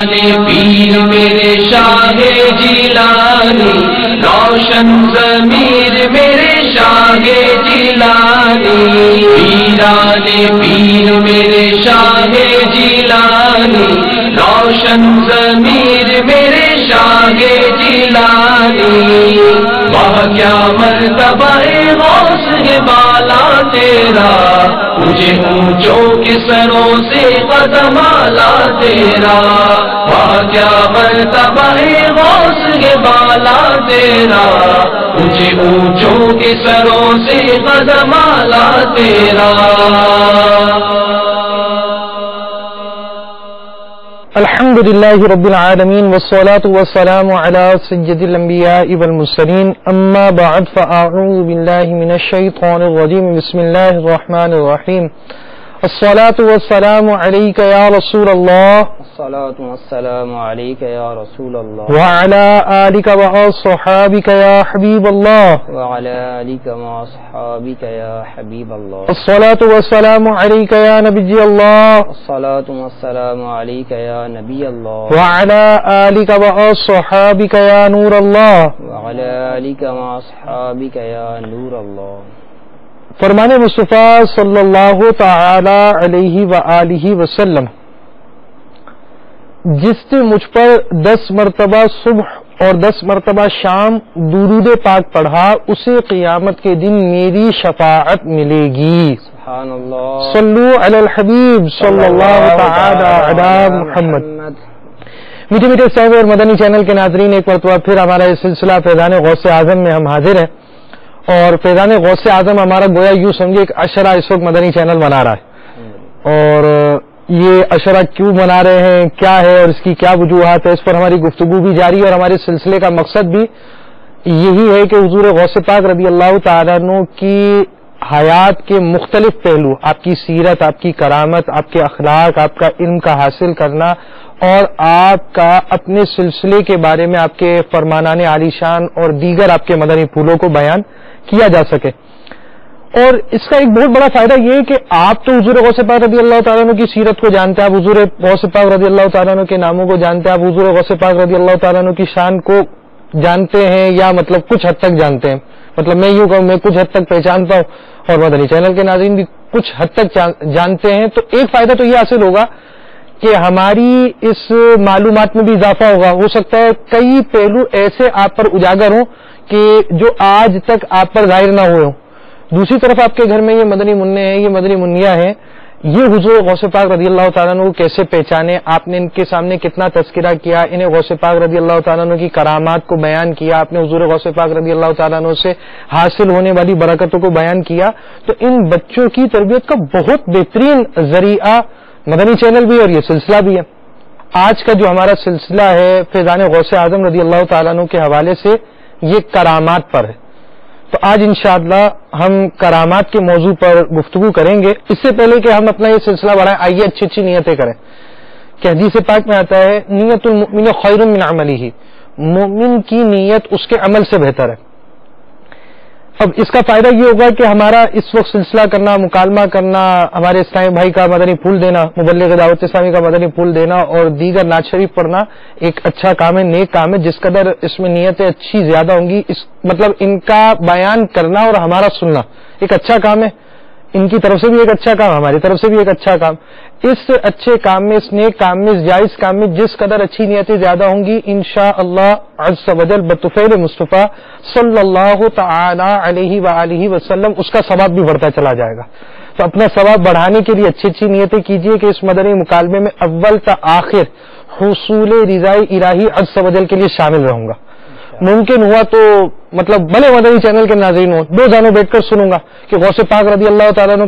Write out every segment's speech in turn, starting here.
پیر میرے شاہ جیلانی، روشن ضمیر میرے شاہ جیلانی، پیران پیر میرے شاہ جیلانی، روشن ضمیر میرے شاہ جیلانی، وہ کیا مرتبہ غوث بالا تیرا، مجھے اونچوں کے سروں سے قدم آلا تیرا، وہ کیا مرتبہ غوث بالا تیرا، مجھے اونچوں کے سروں سے قدم آلا تیرا۔ الحمد للہ رب العالمین والصلاة والسلام علی سید الانبیاء والمرسلین، اما بعد فاعوذ باللہ من الشیطان الرجیم، بسم اللہ الرحمن الرحیم۔ الصلاة والسلام علیک یا رسول اللہ، الصلاة والسلام علیک یا رسول اللہ، وعلی آلک واصحابک یا حبیب اللہ، وعلی آلک واصحابک یا حبیب اللہ، الصلاة والسلام علیک یا نبی اللہ، الصلاة والسلام علیک یا نبی اللہ، وعلی آلک واصحابک یا نور اللہ، وعلی آلک واصحابک یا نور اللہ۔ فرمان مصطفیٰ صلی اللہ تعالی علیہ وآلہ وسلم، جس نے مجھ پر 10 مرتبہ صبح اور 10 مرتبہ شام درود پاک پڑھا، اسے قیامت کے دن میری شفاعت ملے گی۔ سبحان اللہ، صلو علی الحبیب صلی اللہ تعالی علی محمد۔ میٹھے میٹھے اسلامی اور مدنی چینل کے ناظرین، ایک مرتبہ پھر ہمارا یہ سلسلہ فیضان غوث اعظم میں ہم حاضر ہیں، اور فیضان غوث اعظم ہمارا گویا یوں سمجھے ایک عشرہ اس وقت مدنی چینل بنا رہا ہے، اور یہ عشرہ کیوں بنا رہے ہیں، کیا ہے اور اس کی کیا وجوہات ہے، اس پر ہماری گفتگو بھی جاری ہے، اور ہمارے سلسلے کا مقصد بھی یہی ہے کہ حضور غوث پاک رضی اللہ تعالیٰ عنہ کی حیات کے مختلف پہلو، آپ کی سیرت، آپ کی کرامت، آپ کے اخلاق، آپ کا علم کا حاصل کرنا، اور آپ کا اپنے سلسلے کے بارے میں آپ کے فرمانان عالی شان اور دیگر آپ کے مدنی پھولوں کو بیان کیا جا سکے۔ اور اس کا ایک بہت بڑا فائدہ یہ ہے کہ آپ تو حضور غوث پاک رضی اللہ تعالیٰ عنہ کی سیرت کو جانتے ہیں، آپ حضور غوث پاک رضی اللہ تعالیٰ عنہ کے ناموں کو جانتے ہیں، آپ حضور غوث پاک رضی اللہ تعالیٰ عنہ کی شان کو جانتے ہیں، یا مطلب کچھ حد تک جانتے ہیں، مطلب میں یوں کہوں میں کچھ حد تک پہچانتا ہوں، اور مدنی چینل کے ناظرین بھی کچھ حد تک جانتے ہیں۔ تو ایک فائدہ تو یہ حاصل ہوگا کہ ہماری اس معلومات میں بھی اضافہ ہوگا، ہو سکتا ہے کئی پہلو ایسے آپ پر اجاگر ہوں کہ جو آج تک آپ پر ظاہر نہ ہوئے ہوں۔ دوسری طرف آپ کے گھر میں یہ مدنی منع ہیں، یہ مدنی منیا ہیں، یہ حضور غوث پاک رضی اللہ تعالیٰ عنہ کو کیسے پہچانے، آپ نے ان کے سامنے کتنا تذکرہ کیا، انہیں غوث پاک رضی اللہ تعالیٰ عنہ کی کرامات کو بیان کیا، آپ نے حضور غوث پاک رضی اللہ تعالیٰ عنہ سے حاصل ہونے والی برکتوں کو بیان کیا، تو ان بچوں کی تربیت کا بہت بہترین ذریعہ مدنی چینل بھی اور یہ سلسلہ بھی ہے۔ آج کا جو ہمارا سلسلہ ہے فیضان غوث اعظم رضی اللہ تعالیٰ عنہ کے حوالے سے، یہ کرامات پر ہے۔ تو آج انشاءاللہ ہم کرامات کے موضوع پر گفتگو کریں گے۔ اس سے پہلے کہ ہم اپنا یہ سلسلہ بڑھائیں، آئیے اچھی اچھی نیتیں کریں کہ حدیث پاک میں آتا ہے نیت المؤمن خیر من عملہ، مومن کی نیت اس کے عمل سے بہتر ہے۔ اب اس کا فائدہ یہ ہوگا کہ ہمارا اس وقت سلسلہ کرنا، مکالمہ کرنا، ہمارے اسلامی بھائی کا مدنی پھول دینا، مبلغ دعوت اسلامی کا مدنی پھول دینا، اور دیگر نعت شریف پڑھنا ایک اچھا کام ہے، نیک کام ہے۔ جس قدر اس میں نیتیں اچھی زیادہ ہوں گی، مطلب ان کا بیان کرنا اور ہمارا سننا ایک اچھا کام ہے، ان کی طرف سے بھی ایک اچھا کام، ہماری طرف سے بھی ایک اچھا کام۔ اس اچھے کام میں، اس نیک کام میں، اس جائز کام میں جس قدر اچھی نیتیں زیادہ ہوں گی، انشاءاللہ عز و جل بطفیل مصطفیٰ صلی اللہ تعالی علیہ وآلہ وسلم اس کا ثواب بھی بڑھتا چلا جائے گا۔ تو اپنا ثواب بڑھانے کے لیے اچھی اچھی نیتیں کیجیے کہ اس مدنی مکالمے میں اول تا آخر حصول رضائے الہی عز و جل کے لیے شامل رہوں گا۔ ممکن ہوا تو مطلب بھلے مدنی چینل کے ناظرین ہوں، دو جانوں بیٹھ کر سنوں گا کہ غوث پاک رضی اللہ تعالیٰ عنہ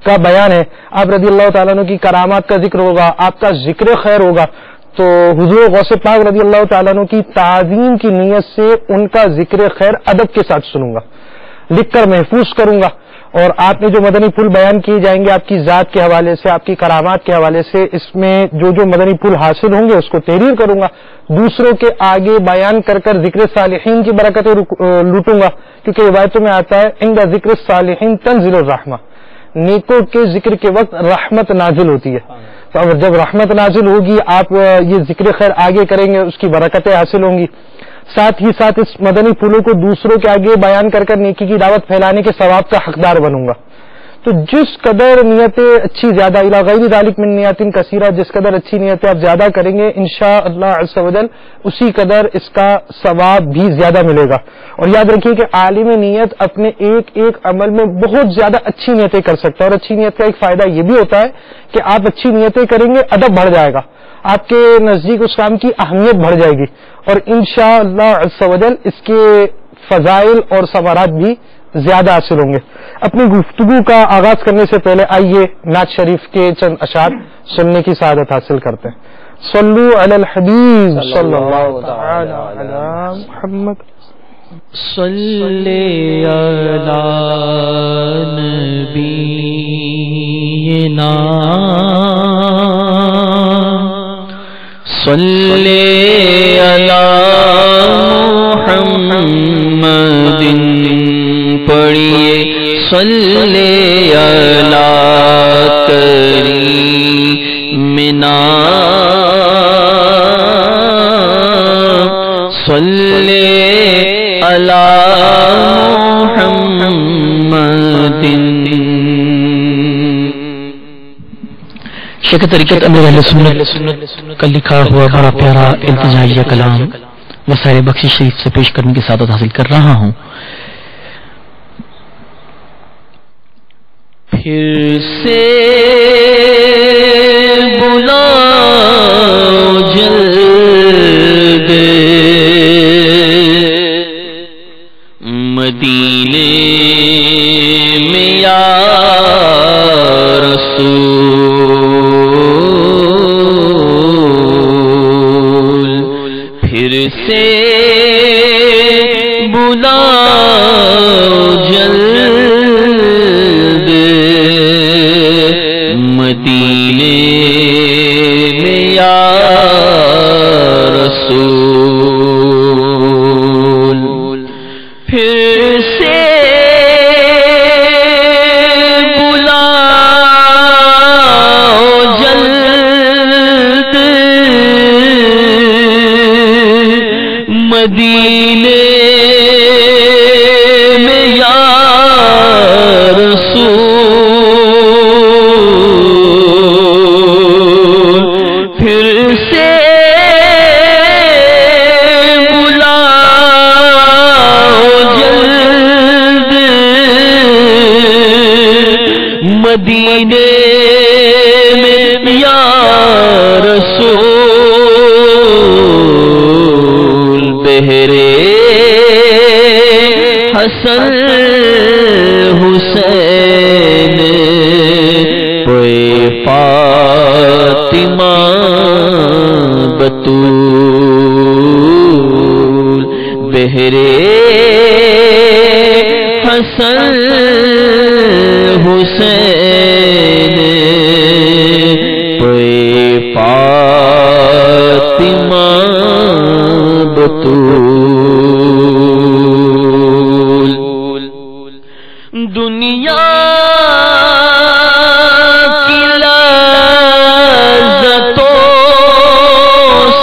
کا بیان ہے، آپ رضی اللہ تعالیٰ عنہ کی کرامات کا ذکر ہوگا، آپ کا ذکر خیر ہوگا، تو حضور غوث پاک رضی اللہ تعالیٰ عنہ کی تعظیم کی نیت سے ان کا ذکر خیر ادب کے ساتھ سنوں گا، لکھ کر محفوظ کروں گا، اور آپ نے جو مدنی پھول بیان کیے جائیں گے آپ کی ذات کے حوالے سے، آپ کی کرامات کے حوالے سے، اس میں جو جو مدنی پھول حاصل ہوں گے اس کو تحریر کروں گا، دوسروں کے آگے بیان کر کر ذکر صالحین کی برکتیں لوٹوں گا، کیونکہ روایتوں میں آتا ہے عند ذکر الصالحین تنزل الرحمہ، نیکوں کے ذکر کے وقت رحمت نازل ہوتی ہے۔ تو اب جب رحمت نازل ہوگی آپ یہ ذکر خیر آگے کریں گے، اس کی برکتیں حاصل ہوں گی. ساتھ ہی ساتھ اس مدنی پھولوں کو دوسروں کے آگے بیان کر کر نیکی کی دعوت پھیلانے کے ثواب کا حقدار بنوں گا. تو جس قدر نیتیں اچھی زیادہ الی غیر ذالک من نیات کثیرہ، جس قدر اچھی نیتیں آپ زیادہ کریں گے انشاءاللہ عز و جل اسی قدر اس کا ثواب بھی زیادہ ملے گا. اور یاد رکھیے کہ عالم نیت اپنے ایک ایک عمل میں بہت زیادہ اچھی نیتیں کر سکتا ہے. اور اچھی نیت کا ایک فائدہ یہ بھی ہوتا ہے کہ آپ اچھی نیتیں کریں گے، ادب بڑھ جائے گا، آپ کے نزدیک اس کام کی اہمیت بڑھ جائے گی، اور انشاءاللہ عز و جل اس کے فضائل اور ثمرات بھی زیادہ حاصل ہوں گے. اپنی گفتگو کا آغاز کرنے سے پہلے آئیے نعت شریف کے چند اشعار سننے کی سعادت حاصل کرتے ہیں. صلو علی الحبیب صلی اللہ تعالی علی محمد. صلی علی نبینا صلی علی محمد پڑھیے صلی علی کریمنا صلی علی محمد. شیخ طریقت امیر اہل سنت کا لکھا ہوا بڑا پیارا التجائیہ کلام وسائل بخشش شریف سے پیش کرنے کی سعادت حاصل کر رہا ہوں. پھر سے بلاؤ جلد مدینے میں یا رسول. پھر سے بلاؤ جلد مدینے میں یا رسول. پھر سے بلاؤ جلد مدینے میں یا رسول. پھر سے مدینے میں یا رسول. بہرے حسن حسین پہ فاطمہ بطول. بہرے حسن حسین پہ فاطمہ بطول. دنیا کی لذتوں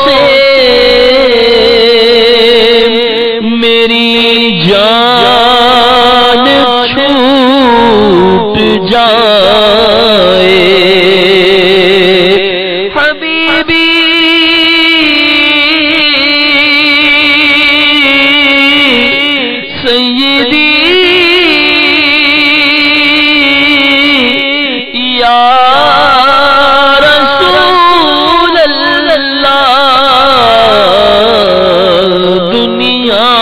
سے میری جان چھوٹ جائے. حبیبی سیدی یا رسول اللہ. دنیا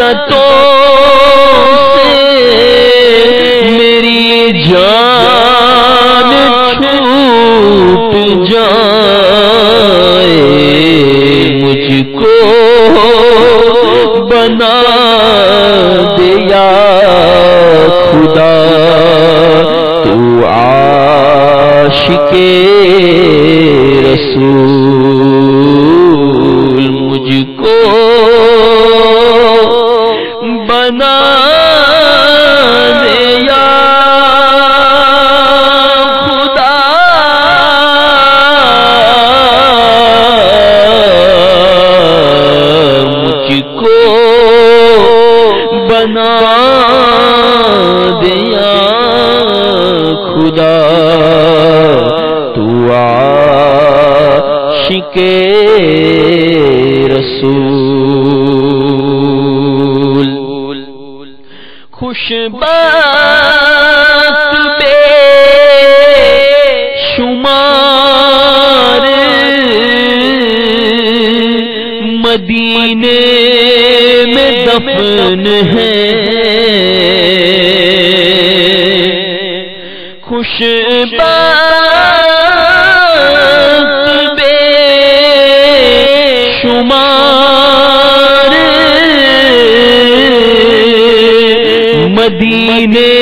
سے میری جان چھوٹ جائے. مجھ کو بنا دیا خدا تو عاشق رسول. مجھ کو بنا دیا کے رسول خوش بخت بے شمار مدینے میں دفن ہے خوش بخت بے شمار مدینے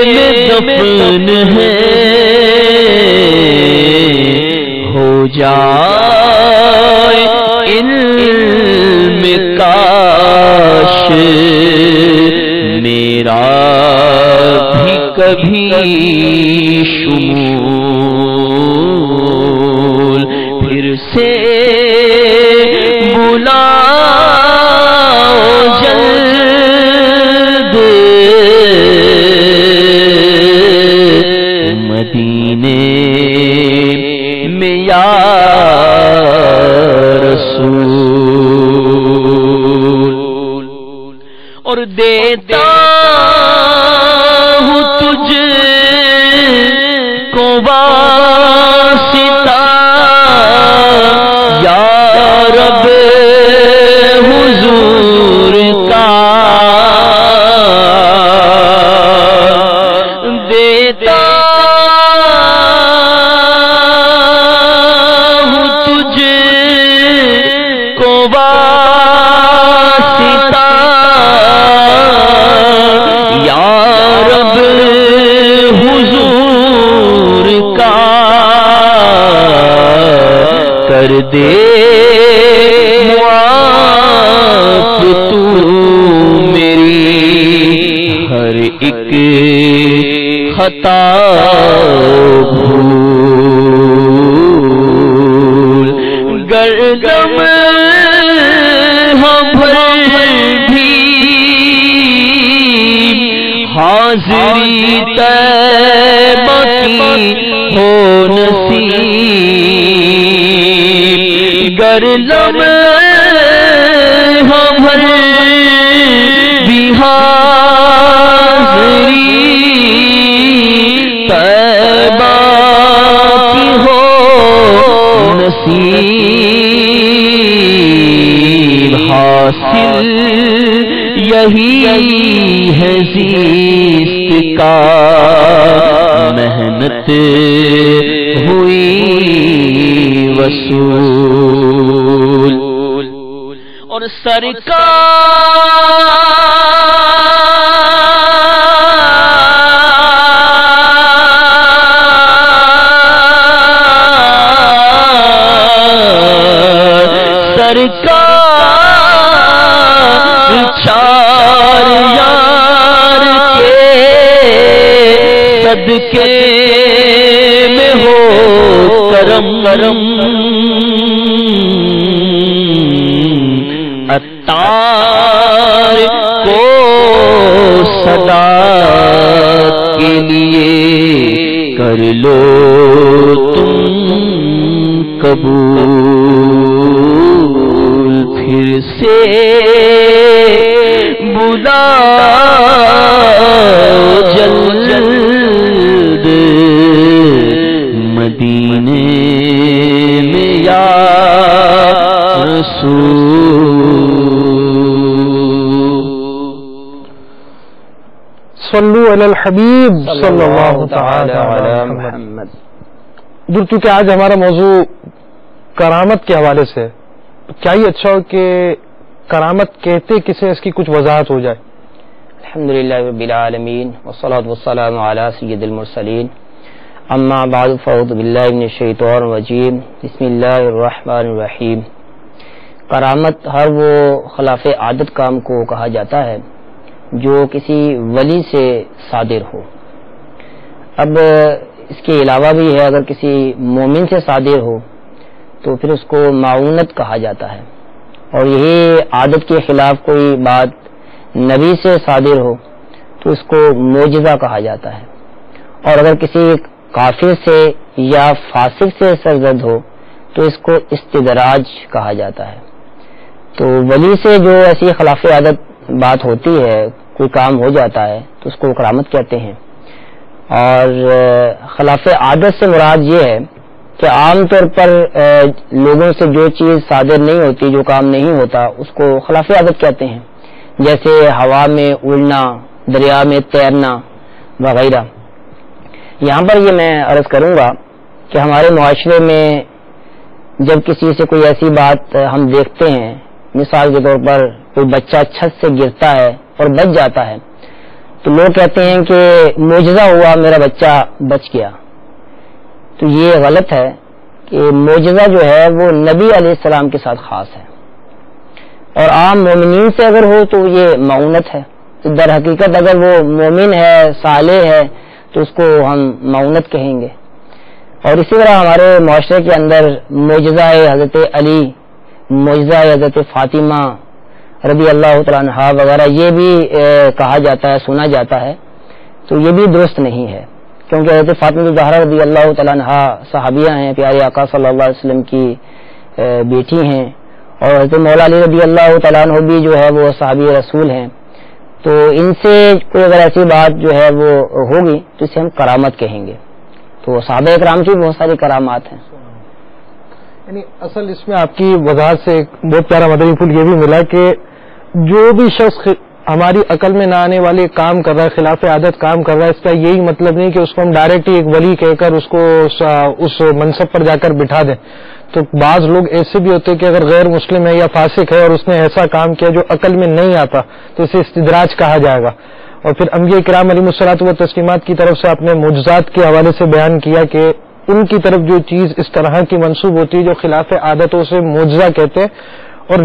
میں دفن ہے ہو جائے علم کاش میرا بھی کبھی شمول پھر سے بلاؤ جلد مدینے میں یا رسول اور دیتا ہوں تجھ کو واسطہ یا رب حضور کا دیتا ہوں تجھ کو واسطہ یا رب حضور کا کر دے معاف تو میری ہر ایک خطا بھول گردم ہم بھر بھی حاضری طیبہ کی ہو نصیب گر لمحہ بھر بھی حاضری طیبہ کی ہو نصیب حاصل یہی ہے زیست کا محنت ہوئی وصول اور سرکار چار یار کے صدقے میں ہو کرم کرم عطار کو صدا کے لیے کر لو تم قبول پھر سے بلاؤ جلد مدینے میں یا صلو علی الحبیب صلی اللہ تعالی علی محمد. درچو کہ آج ہمارا موضوع کرامت کے حوالے سے ہے، کیا ہی اچھا ہو کہ کرامت کہتے کسے اس کی کچھ وضاحت ہو جائے. الحمدللہ رب العالمین والصلاة والسلام علی سید المرسلین اما بعد فاعوذ باللہ من الشیطان الرجیم بسم اللہ الرحمن الرحیم. کرامت ہر وہ خلاف عادت کام کو کہا جاتا ہے جو کسی ولی سے صادر ہو. اب اس کے علاوہ بھی ہے، اگر کسی مومن سے صادر ہو تو پھر اس کو معونت کہا جاتا ہے، اور یہی عادت کے خلاف کوئی بات نبی سے صادر ہو تو اس کو معجزہ کہا جاتا ہے، اور اگر کسی کافر سے یا فاسق سے سرزد ہو تو اس کو استدراج کہا جاتا ہے. تو ولی سے جو ایسی خلاف عادت بات ہوتی ہے، کوئی کام ہو جاتا ہے تو اس کو کرامت کہتے ہیں. اور خلاف عادت سے مراد یہ ہے کہ عام طور پر لوگوں سے جو چیز صادر نہیں ہوتی، جو کام نہیں ہوتا، اس کو خلاف عادت کہتے ہیں، جیسے ہوا میں اڑنا، دریا میں تیرنا وغیرہ. یہاں پر یہ میں عرض کروں گا کہ ہمارے معاشرے میں جب کسی سے کوئی ایسی بات ہم دیکھتے ہیں، مثال کے طور پر کوئی بچہ چھت سے گرتا ہے اور بچ جاتا ہے، تو لوگ کہتے ہیں کہ معجزہ ہوا، میرا بچہ بچ گیا. تو یہ غلط ہے کہ معجزہ جو ہے وہ نبی علیہ السلام کے ساتھ خاص ہے، اور عام مومنین سے اگر ہو تو یہ معونت ہے. تو در حقیقت اگر وہ مومن ہے، صالح ہے، تو اس کو ہم معونت کہیں گے. اور اسی طرح ہمارے معاشرے کے اندر معجزہ حضرت علی، معجزہ حضرت فاطمہ رضی اللہ تعالیٰ عنہا وغیرہ یہ بھی کہا جاتا ہے، سنا جاتا ہے. تو یہ بھی درست نہیں ہے، کیونکہ حضرت فاطمہ الزہرا رضی اللہ تعالیٰ عنہا صحابیہ ہیں، پیارے آقا صلی اللہ علیہ وسلم کی بیٹی ہیں، اور حضرت مولا علی رضی اللہ تعالیٰ عنہ بھی جو ہے وہ صحابی رسول ہیں. تو ان سے کوئی اگر ایسی بات جو ہے وہ ہوگی تو اسے ہم کرامت کہیں گے. تو صحابہ اکرام کی بہت ساری کرامات ہیں. یعنی اصل اس میں آپ کی وضاحت سے ایک بہت پیارا مدنی پھول یہ بھی ملا کہ جو بھی شخص ہماری عقل میں نہ آنے والے کام کر رہا ہے، خلاف عادت کام کر رہا ہے، اس کا یہی مطلب نہیں کہ اس کو ہم ڈائریکٹ ایک ولی کہہ کر اس کو اس منصب پر جا کر بٹھا دیں. تو بعض لوگ ایسے بھی ہوتے ہیں کہ اگر غیر مسلم ہے یا فاسق ہے اور اس نے ایسا کام کیا جو عقل میں نہیں آتا تو اسے استدراج کہا جائے گا. اور پھر انبیاء کرام علیہ الصلوۃ والتسلیمات کی طرف سے آپ نے معجزات کے حوالے سے بیان کیا کہ ان کی طرف جو چیز اس طرح کی منسوب ہوتی ہے جو خلاف عادتوں سے معجزہ کہتے ہیں، اور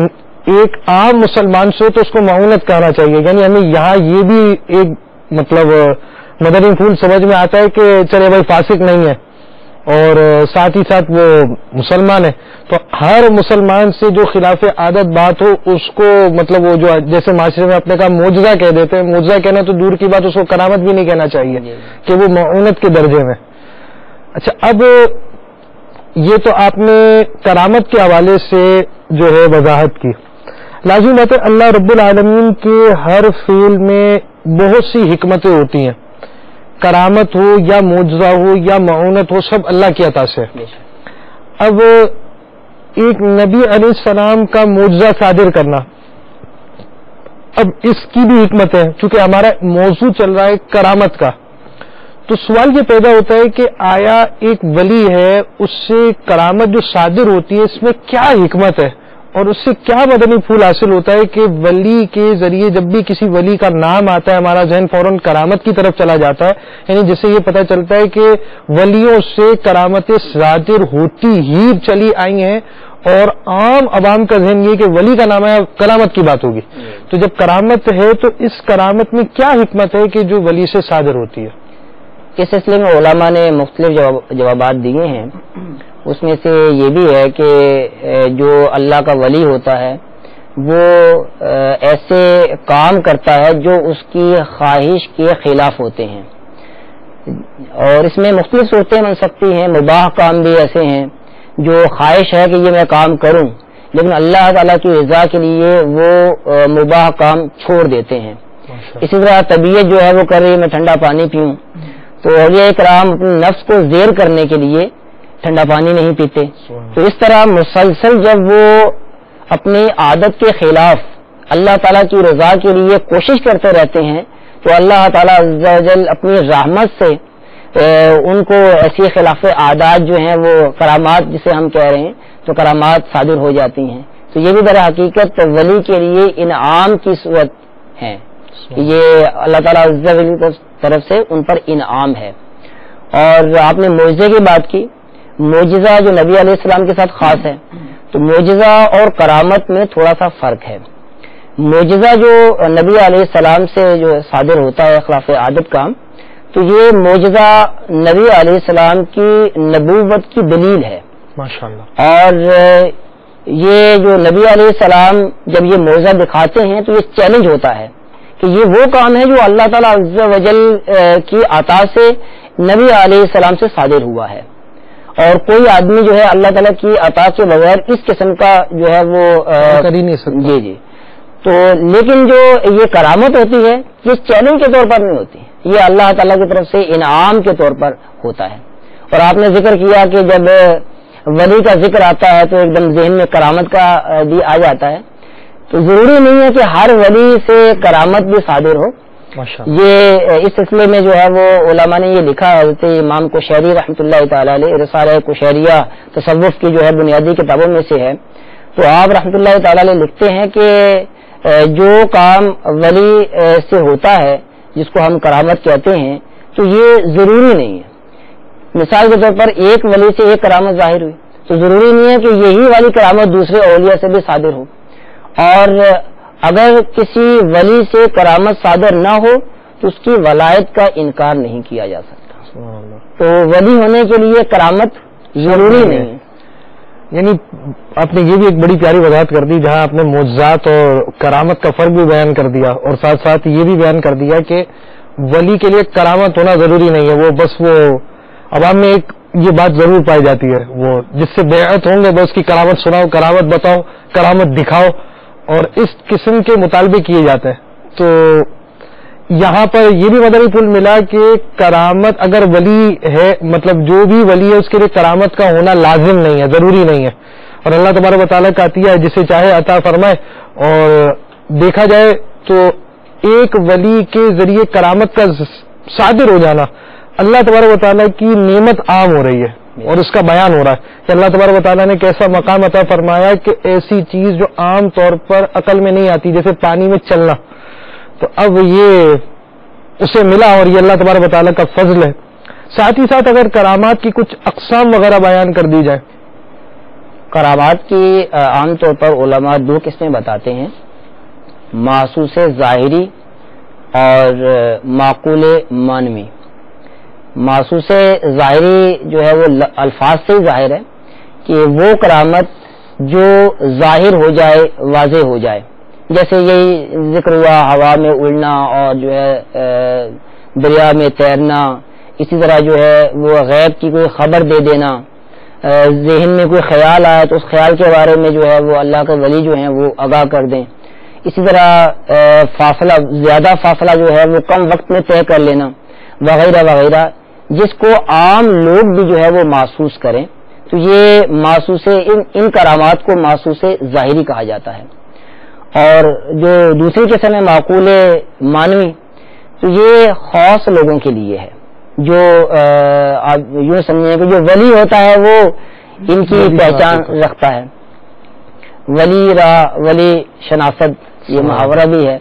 ایک عام مسلمان سے تو اس کو معونت کہنا چاہیے. یعنی ہمیں یہاں یہ بھی ایک مطلب مدنی پھول سمجھ میں آتا ہے کہ چلے بھائی فاسق نہیں ہے اور ساتھ ہی ساتھ وہ مسلمان ہے، تو ہر مسلمان سے جو خلاف عادت بات ہو اس کو مطلب وہ جو جیسے معاشرے میں اپنے کا معجزہ کہہ دیتے ہیں، معجزہ کہنا تو دور کی بات، اس کو کرامت بھی نہیں کہنا چاہیے کہ وہ معونت کے درجے میں. اچھا، اب یہ تو آپ نے کرامت کے حوالے سے جو ہے وضاحت کی. لازم بات ہے اللہ رب العالمین کے ہر فعل میں بہت سی حکمتیں ہوتی ہیں، کرامت ہو یا معجزہ ہو یا معونت ہو، سب اللہ کی عطا سے. اب ایک نبی علیہ السلام کا معجزہ صادر کرنا، اب اس کی بھی حکمت ہے، چونکہ ہمارا موضوع چل رہا ہے کرامت کا، تو سوال یہ پیدا ہوتا ہے کہ آیا ایک ولی ہے اس سے کرامت جو صادر ہوتی ہے اس میں کیا حکمت ہے، اور اس سے کیا مدنی پھول حاصل ہوتا ہے کہ ولی کے ذریعے جب بھی کسی ولی کا نام آتا ہے ہمارا ذہن فوراً کرامت کی طرف چلا جاتا ہے. یعنی جس سے یہ پتہ چلتا ہے کہ ولیوں سے کرامتیں صادر ہوتی ہی چلی آئی ہیں، اور عام عوام کا ذہن یہ کہ ولی کا نام ہے کرامت کی بات ہوگی. تو جب کرامت ہے تو اس کرامت میں کیا حکمت ہے کہ جو ولی سے صادر ہوتی ہے؟ اس سلسلے میں علماء نے مختلف جوابات دیے ہیں. اس میں سے یہ بھی ہے کہ جو اللہ کا ولی ہوتا ہے وہ ایسے کام کرتا ہے جو اس کی خواہش کے خلاف ہوتے ہیں، اور اس میں مختلف صورتیں بن سکتی ہیں. مباح کام بھی ایسے ہیں جو خواہش ہے کہ یہ میں کام کروں، لیکن اللہ تعالیٰ کی رضا کے لیے وہ مباح کام چھوڑ دیتے ہیں. اسی طرح طبیعت جو ہے وہ کر رہی ہے میں ٹھنڈا پانی پیوں، تو اولیاء کرام اپنے نفس کو زیر کرنے کے لیے ٹھنڈا پانی نہیں پیتے. تو اس طرح مسلسل جب وہ اپنی عادت کے خلاف اللہ تعالیٰ کی رضا کے لیے کوشش کرتے رہتے ہیں تو اللہ تعالیٰ عز و جل اپنی رحمت سے ان کو ایسی خلاف عادات جو ہیں وہ کرامات جسے ہم کہہ رہے ہیں تو کرامات صادر ہو جاتی ہیں. تو یہ بھی در حقیقت ولی کے لیے انعام کی صورت ہے، یہ اللہ تعالیٰ عز و جل کی طرف سے ان پر انعام ہے. اور آپ نے معجزے کی بات کی، معجزہ جو نبی علیہ السلام کے ساتھ خاص ہے، تو معجزہ اور کرامت میں تھوڑا سا فرق ہے. معجزہ جو نبی علیہ السلام سے جو صادر ہوتا ہے خلاف عادت کا، تو یہ معجزہ نبی علیہ السلام کی نبوت کی دلیل ہے ماشاءاللہ. اور یہ جو نبی علیہ السلام جب یہ معجزہ دکھاتے ہیں تو یہ چیلنج ہوتا ہے کہ یہ وہ کام ہے جو اللہ تعالیٰ عز و جل کی عطا سے نبی علیہ السلام سے صادر ہوا ہے. اور کوئی آدمی جو ہے اللہ تعالیٰ کی عطا کے بغیر اس قسم کا جو ہے وہ کر ہی نہیں سکتا. جی تو لیکن جو یہ کرامت ہوتی ہے یہ چیلنج کے طور پر نہیں ہوتی, یہ اللہ تعالیٰ کی طرف سے انعام کے طور پر ہوتا ہے. اور آپ نے ذکر کیا کہ جب ولی کا ذکر آتا ہے تو ایک دم ذہن میں کرامت کا بھی آ جاتا ہے. تو ضروری نہیں ہے کہ ہر ولی سے کرامت بھی صادر ہو. یہ اس سلسلے میں جو ہے وہ علماء نے یہ لکھا, حضرت امام کوشیری رحمۃ اللہ تعالی علیہ رسالہ کوشیریہ تصوف کی جو ہے بنیادی کتابوں میں سے ہے. تو آپ رحمۃ اللہ تعالی علیہ لکھتے ہیں کہ جو کام ولی سے ہوتا ہے جس کو ہم کرامت کہتے ہیں تو یہ ضروری نہیں ہے. مثال کے طور پر ایک ولی سے ایک کرامت ظاہر ہوئی تو ضروری نہیں ہے کہ یہی والی کرامت دوسرے اولیاء سے بھی صادر ہو. اور اگر کسی ولی سے کرامت صادر نہ ہو تو اس کی ولایت کا انکار نہیں کیا جا سکتا. تو ولی ہونے کے لیے کرامت ضروری نہیں ہے. یعنی آپ نے یہ بھی ایک بڑی پیاری وضاحت کر دی جہاں آپ نے معجزات اور کرامت کا فرق بھی بیان کر دیا, اور ساتھ ساتھ یہ بھی بیان کر دیا کہ ولی کے لیے کرامت ہونا ضروری نہیں ہے. وہ بس وہ عوام میں ایک یہ بات ضرور پائی جاتی ہے, وہ جس سے بیعت ہوں گے بس کی کرامت سناؤ, کرامت بتاؤ, کرامت دکھاؤ, اور اس قسم کے مطالبے کیے جاتے ہیں. تو یہاں پر یہ بھی مدنی پھول ملا کہ کرامت اگر ولی ہے, مطلب جو بھی ولی ہے اس کے لیے کرامت کا ہونا لازم نہیں ہے, ضروری نہیں ہے, اور اللہ تبارک و تعالیٰ کا عطیہ ہے, جسے چاہے عطا فرمائے. اور دیکھا جائے تو ایک ولی کے ذریعے کرامت کا صادر ہو جانا اللہ تبارک و تعالیٰ کی نعمت عام ہو رہی ہے, اور اس کا بیان ہو رہا ہے کہ اللہ تبارک و تعالیٰ نے کیسا مقام عطا فرمایا کہ ایسی چیز جو عام طور پر عقل میں نہیں آتی, جیسے پانی میں چلنا, تو اب یہ اسے ملا, اور یہ اللہ تبارک و تعالیٰ کا فضل ہے. ساتھ ہی ساتھ اگر کرامات کی کچھ اقسام وغیرہ بیان کر دی جائے. کرامات کی عام طور پر علماء دو قسمیں بتاتے ہیں, محسوس ظاہری اور معقول معنوی. محسوس ظاہری جو ہے وہ الفاظ سے ہی ظاہر ہے کہ وہ کرامت جو ظاہر ہو جائے, واضح ہو جائے, جیسے یہی ذکر ہوا ہوا میں اڑنا اور جو ہے دریا میں تیرنا. اسی طرح جو ہے وہ غیب کی کوئی خبر دے دینا, ذہن میں کوئی خیال آئے تو اس خیال کے بارے میں جو ہے وہ اللہ کے ولی جو ہیں وہ آگاہ کر دیں. اسی طرح فاصلہ, زیادہ فاصلہ جو ہے وہ کم وقت میں طے کر لینا وغیرہ وغیرہ, جس کو عام لوگ بھی جو ہے وہ محسوس کریں. تو یہ محسوس ان کرامات کو محسوس ظاہری کہا جاتا ہے. اور جو دوسری قسم ہے معقول معنوی, تو یہ خاص لوگوں کے لیے ہے, جو آپ یوں سمجھیں کہ جو ولی ہوتا ہے وہ ان کی پہچان رکھتا ہے. ولی را ولی شناست یہ محاورہ بھی ہے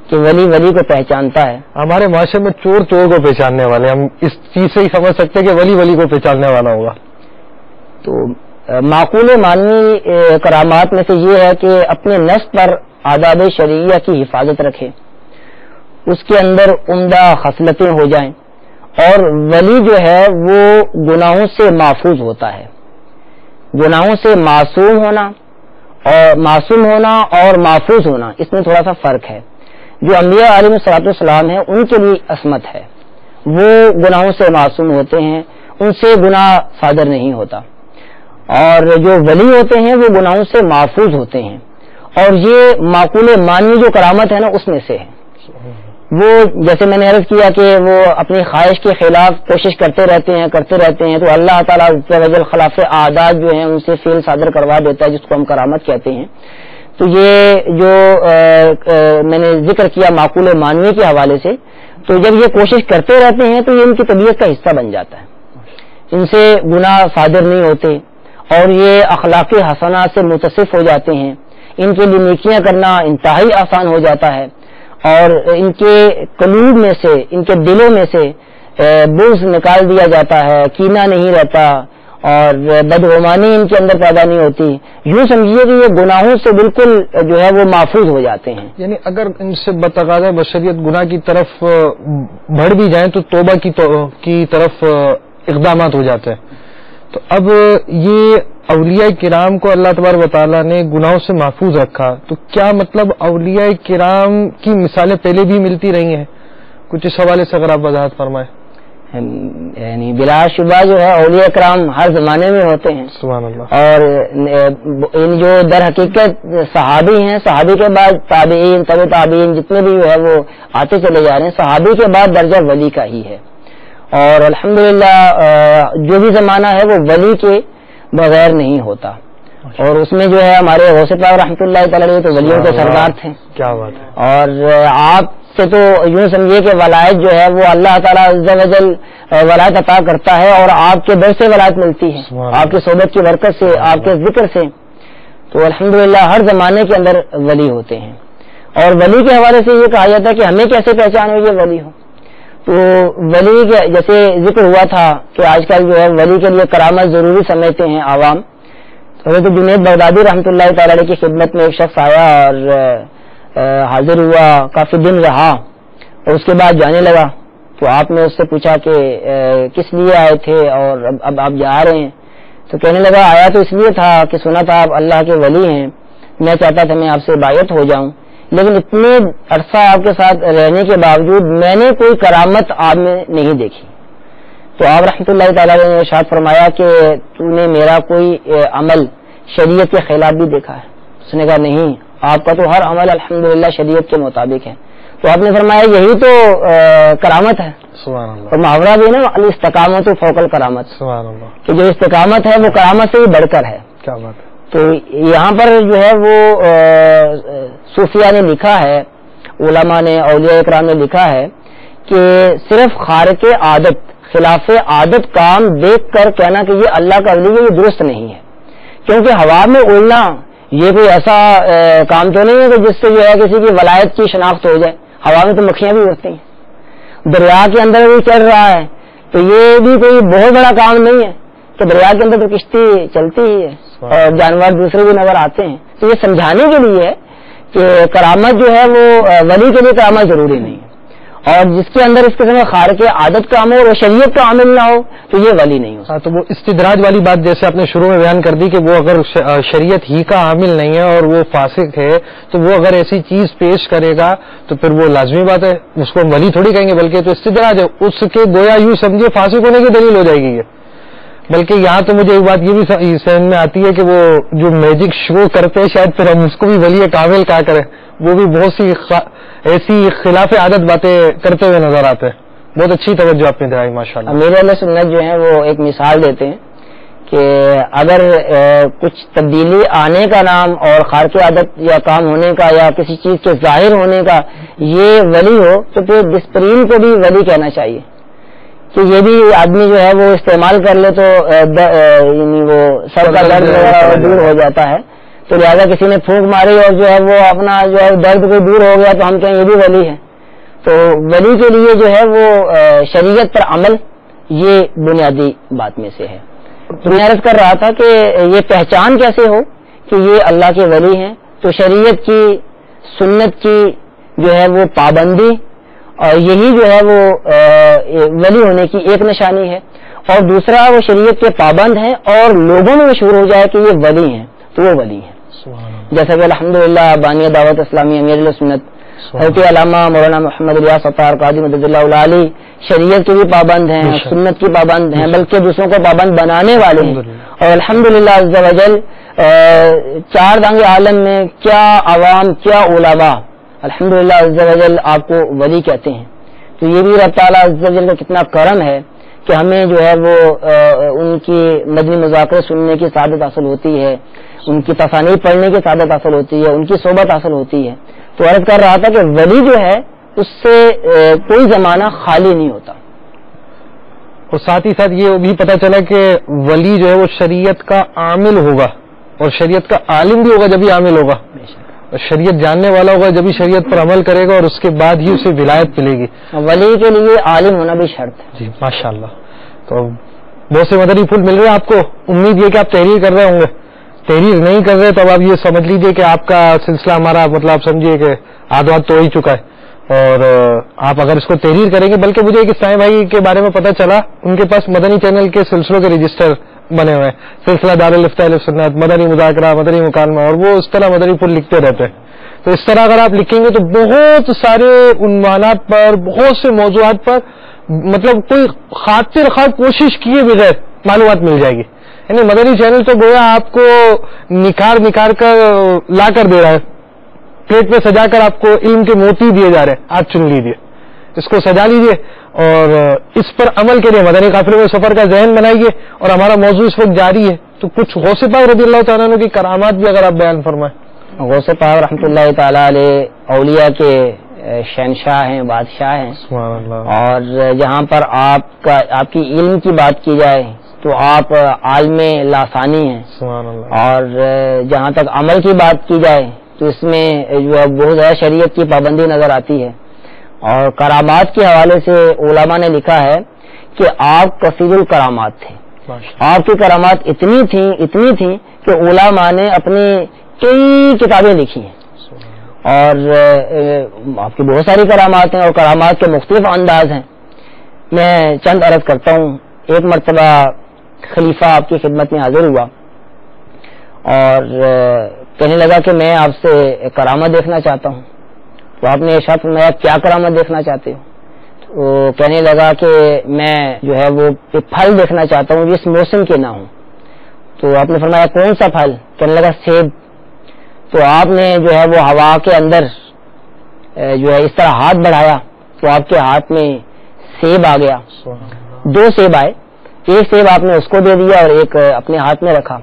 کہ ولی ولی کو پہچانتا ہے. ہمارے معاشرے میں چور چور کو پہچاننے والے, ہم اس چیز سے ہی سمجھ سکتے ہیں کہ ولی ولی کو پہچاننے والا ہوگا. تو معقول معنوی کرامات میں سے یہ ہے کہ اپنے نفس پر آداب شرعیہ کی حفاظت رکھے, اس کے اندر عمدہ خصلتیں ہو جائیں, اور ولی جو ہے وہ گناہوں سے محفوظ ہوتا ہے. گناہوں سے معصوم ہونا اور محفوظ ہونا, اس میں تھوڑا سا فرق ہے. جو انبیاء علیہ الصلوۃ والسلام ہیں ان کے لیے عصمت ہے, وہ گناہوں سے معصوم ہوتے ہیں, ان سے گناہ صادر نہیں ہوتا. اور جو ولی ہوتے ہیں وہ گناہوں سے محفوظ ہوتے ہیں, اور یہ معقول معنوی جو کرامت ہے نا اس میں سے ہے. وہ جیسے میں نے عرض کیا کہ وہ اپنی خواہش کے خلاف کوشش کرتے رہتے ہیں تو اللہ تعالیٰ خلاف عادات جو ہیں ان سے فعل صادر کروا دیتا ہے, جس کو ہم کرامت کہتے ہیں. تو یہ جو میں نے ذکر کیا معقول معنوی کے حوالے سے, تو جب یہ کوشش کرتے رہتے ہیں تو یہ ان کی طبیعت کا حصہ بن جاتا ہے, ان سے گناہ صادر نہیں ہوتے, اور یہ اخلاق حسنات سے متصف ہو جاتے ہیں. ان کے لیے نیکیاں کرنا انتہائی آسان ہو جاتا ہے, اور ان کے قلوب میں سے, ان کے دلوں میں سے بغض نکال دیا جاتا ہے, کینہ نہیں رہتا, اور بدگمانی ان کے اندر پیدا نہیں ہوتی. یوں سمجھیے کہ یہ گناہوں سے بالکل جو ہے وہ محفوظ ہو جاتے ہیں. یعنی اگر ان سے بتقاضۂ بشریت گناہ کی طرف بڑھ بھی جائیں تو توبہ کی طرف اقدامات ہو جاتے ہیں. تو اب یہ اولیاء کرام کو اللہ تبارک و تعالیٰ نے گناہوں سے محفوظ رکھا, تو کیا مطلب اولیاء کرام کی مثالیں پہلے بھی ملتی رہی ہیں؟ کچھ اس حوالے سے اگر آپ وضاحت فرمائیں. یعنی بلا شبہ جو ہے اولیاء کرام ہر زمانے میں ہوتے ہیں. سبحان اللہ. اور ان جو در حقیقت صحابی ہیں، صحابی کے بعد تابعین، تبع تابعین جتنے بھی جو ہے وہ آتے چلے جا رہے ہیں، صحابی کے بعد درجہ ولی کا ہی ہے. اور الحمدللہ جو بھی زمانہ ہے وہ ولی کے بغیر نہیں ہوتا. اور اس میں جو ہے ہمارے غوث پاک رحمۃ اللہ تعالی علیہ تو ولیوں کے سردار تھے. کیا بات ہے. اور آپ سے تو یوں سمجھیے کہ ولایت جو ہے وہ اللہ تعالیٰ عز و جل ولایت عطا کرتا ہے اور آپ کے در سے ولایت ملتی ہے، آپ کی صحبت کی برکت سے، آپ کے ذکر سے. تو الحمدللہ ہر زمانے کے اندر ولی ہوتے ہیں. اور ولی کے حوالے سے یہ کہا جاتا ہے کہ ہمیں کیسے پہچان ہو یہ ولی ہو. تو ولی کے جیسے ذکر ہوا تھا کہ آج کل جو ہے ولی کے لیے کرامت ضروری سمجھتے ہیں عوام. حضرت جنید بغدادی رحمۃ اللہ تعالی علیہ کی خدمت میں ایک شخص آیا اور حاضر ہوا، کافی دن رہا اور اس کے بعد جانے لگا. تو آپ نے اس سے پوچھا کہ کس لیے آئے تھے اور اب آپ جا رہے ہیں؟ تو کہنے لگا آیا تو اس لیے تھا کہ سنا تھا آپ اللہ کے ولی ہیں، میں چاہتا تھا میں آپ سے بایعت ہو جاؤں، لیکن اتنے عرصہ آپ کے ساتھ رہنے کے باوجود میں نے کوئی کرامت آپ میں نہیں دیکھی. تو آپ رحمۃ اللہ تعالیٰ نے ارشاد فرمایا کہ تو نے میرا کوئی عمل شریعت کے خلاف بھی دیکھا ہے؟ اس نے کہا نہیں، آپ کا تو ہر عمل الحمدللہ شریعت کے مطابق ہے. تو آپ نے فرمایا یہی تو کرامت ہے. سبحان اللہ. اور محاورہ بھی نا الاستقامت فوق الکرامت، سبحان اللہ، کہ جو استقامت ہے وہ کرامت سے ہی بڑھ کر ہے. کیا بات ہے. تو یہاں پر جو ہے وہ صوفیہ نے لکھا ہے، علماء نے، اولیاء اکرام نے لکھا ہے کہ صرف خارق عادت، خلاف عادت کام دیکھ کر کہنا کہ یہ اللہ کا ولی ہے یہ درست نہیں ہے. کیونکہ ہوا میں اڑنا یہ کوئی ایسا کام تو نہیں ہے کہ جس سے جو ہے کسی کی ولایت کی شناخت ہو جائے. ہوا میں تو مکھیاں بھی اڑتی ہیں، دریا کے اندر بھی چل رہا ہے تو یہ بھی کوئی بہت بڑا کام نہیں ہے کہ دریا کے اندر تو کشتی چلتی ہی ہے اور جانور دوسرے بھی نظر آتے ہیں. تو یہ سمجھانے کے لیے ہے کہ کرامت جو ہے وہ ولی کے لیے کرامت ضروری نہیں ہے، اور جس کے اندر اس قسم کا خارق عادت کا عمل اور شریعت کا عمل نہ ہو تو یہ ولی نہیں ہو. ہاں، تو وہ استدراج والی بات جیسے آپ نے شروع میں بیان کر دی کہ وہ اگر شریعت ہی کا عامل نہیں ہے اور وہ فاسق ہے تو وہ اگر ایسی چیز پیش کرے گا تو پھر وہ لازمی بات ہے اس کو ولی تھوڑی کہیں گے، بلکہ تو استدراج ہے، اس کے گویا یوں سمجھے فاسق ہونے کی دلیل ہو جائے گی یہ. بلکہ یہاں تو مجھے ایک بات یہ بھی سمجھ میں آتی ہے کہ وہ جو میجک شو کرتے ہیں شاید پھر ہم اس کو بھی ولی کامل کہا کریں، وہ بھی بہت سی ایسی خلاف عادت باتیں کرتے ہوئے نظر آتے ہیں. بہت اچھی توجہ آپ نے دلائی ماشاءاللہ. امیر اہل سنت جو ہیں وہ ایک مثال دیتے ہیں کہ اگر کچھ تبدیلی آنے کا نام اور خارق عادت یا کام ہونے کا یا کسی چیز کے ظاہر ہونے کا یہ ولی ہو تو پھر ڈسپرین کو بھی ولی کہنا چاہیے کہ یہ بھی آدمی جو ہے وہ استعمال کر لے تو یعنی وہ سر کا درد وغیرہ دور ہو جاتا ہے. تو لہٰذا کسی نے پھونک ماری اور جو ہے وہ اپنا جو ہے درد کوئی دور ہو گیا تو ہم کہیں یہ بھی ولی ہے. تو ولی کے لیے جو ہے وہ شریعت پر عمل یہ بنیادی بات میں سے ہے. تو میں عرض کر رہا تھا کہ یہ پہچان کیسے ہو کہ یہ اللہ کے ولی ہیں. تو شریعت کی، سنت کی جو ہے وہ پابندی، اور یہی جو ہے وہ ولی ہونے کی ایک نشانی ہے. اور دوسرا وہ شریعت کے پابند ہیں اور لوگوں میں مشہور ہو جائے کہ یہ ولی ہیں تو وہ ولی ہیں. جیسا کہ الحمدللہ بانی دعوت اسلامی امیر اہل سنت حضرت علامہ مولانا محمد الیاس ستار قادری مدد اللہ علیہ شریعت کے بھی پابند ہیں، سنت کی پابند ہیں، بلکہ دوسروں کو پابند بنانے والے ہیں. اور الحمدللہ عز و جل چار دانگ عالم میں کیا عوام کیا علماء الحمدللہ عز و جل آپ کو ولی کہتے ہیں. تو یہ بھی رب تعالیٰ عز و جل کا کتنا کرم ہے کہ ہمیں جو ہے وہ ان کی مدنی مذاکرے سننے کی سعادت حاصل ہوتی ہے، ان کی تصانیف پڑھنے کی سعادت حاصل ہوتی ہے، ان کی صحبت حاصل ہوتی ہے. تو عرض کر رہا تھا کہ ولی جو ہے اس سے کوئی زمانہ خالی نہیں ہوتا. اور ساتھ ہی ساتھ یہ بھی پتہ چلا کہ ولی جو ہے وہ شریعت کا عامل ہوگا اور شریعت کا عالم بھی ہوگا جبھی عامل ہوگا، اور شریعت جاننے والا ہوگا جبھی شریعت پر عمل کرے گا اور اس کے بعد ہی اسے ولایت ملے گی. ولی کے لیے عالم ہونا بھی شرط ہے. جی ماشاءاللہ. تو بہت سے مدنی پھول مل رہے ہیں آپ کو. امید یہ کہ آپ تحریر کر رہے ہوں گے. تحریر نہیں کر رہے تو اب آپ یہ سمجھ لیجئے کہ آپ کا سلسلہ ہمارا مطلب آپ سمجھیے کہ آدھ تو ہو ہی چکا ہے. اور آپ اگر اس کو تحریر کریں گے، بلکہ مجھے ایک اسلام بھائی کے بارے میں پتہ چلا ان کے پاس مدنی چینل کے سلسلوں کے رجسٹر بنے ہوئے ہیں، سلسلہ دارالفتہ اہل سنت، مدنی مذاکرہ، مدنی مکالمہ، اور وہ اس طرح مدنی پھول لکھتے رہتے ہیں. تو اس طرح اگر آپ لکھیں گے تو بہت سارے عنوانات پر، بہت سے موضوعات پر مطلب کوئی خاطر خواہ کوشش کیے بغیر معلومات مل جائے گی. یعنی مدنی چینل تو گویا آپ کو نکھار کر لا کر دے رہا ہے, پلیٹ پہ سجا کر آپ کو علم کے موتی دیے جا رہے ہیں, آپ چن لیجیے, اس کو سجا لیجیے اور اس پر عمل کے لیے مدنی قافلے میں سفر کا ذہن بنائیے. اور ہمارا موضوع اس وقت جاری ہے, تو کچھ غوث پاک رضی اللہ تعالیٰ عنہ کی کرامات بھی اگر آپ بیان فرمائیں. غوث پاک رحمۃ اللہ تعالیٰ علیہ اولیاء کے شہنشاہ ہیں, بادشاہ ہیں. سبحان اللہ. اور جہاں پر آپ کی علم کی بات کی جائے تو آپ عالم لاسانی ہیں. سبحان اللہ. اور جہاں تک عمل کی بات کی جائے تو اس میں جو بہت زیادہ شریعت کی پابندی نظر آتی ہے. اور کرامات کے حوالے سے علماء نے لکھا ہے کہ آپ کثیر الکرامات تھے. آپ کی کرامات اتنی تھیں کہ علماء نے اپنی کئی کتابیں لکھی ہیں. اور آپ کی بہت ساری کرامات ہیں اور کرامات کے مختلف انداز ہیں. میں چند عرض کرتا ہوں. ایک مرتبہ خلیفہ آپ کی خدمت میں حاضر ہوا اور کہنے لگا کہ میں آپ سے کرامت دیکھنا چاہتا ہوں. تو آپ نے ارشاد فرمایا کیا کرامت دیکھنا چاہتے ہو؟ تو کہنے لگا کہ میں جو ہے وہ پھل دیکھنا چاہتا ہوں جس موسم کے نہ ہوں. تو آپ نے فرمایا کون سا پھل؟ کہنے لگا سیب. تو آپ نے جو ہے وہ ہوا کے اندر جو ہے اس طرح ہاتھ بڑھایا تو آپ کے ہاتھ میں سیب آ گیا. 2 سیب آئے. ایک سیب آپ نے اس کو دے دیا اور ایک اپنے ہاتھ میں رکھا.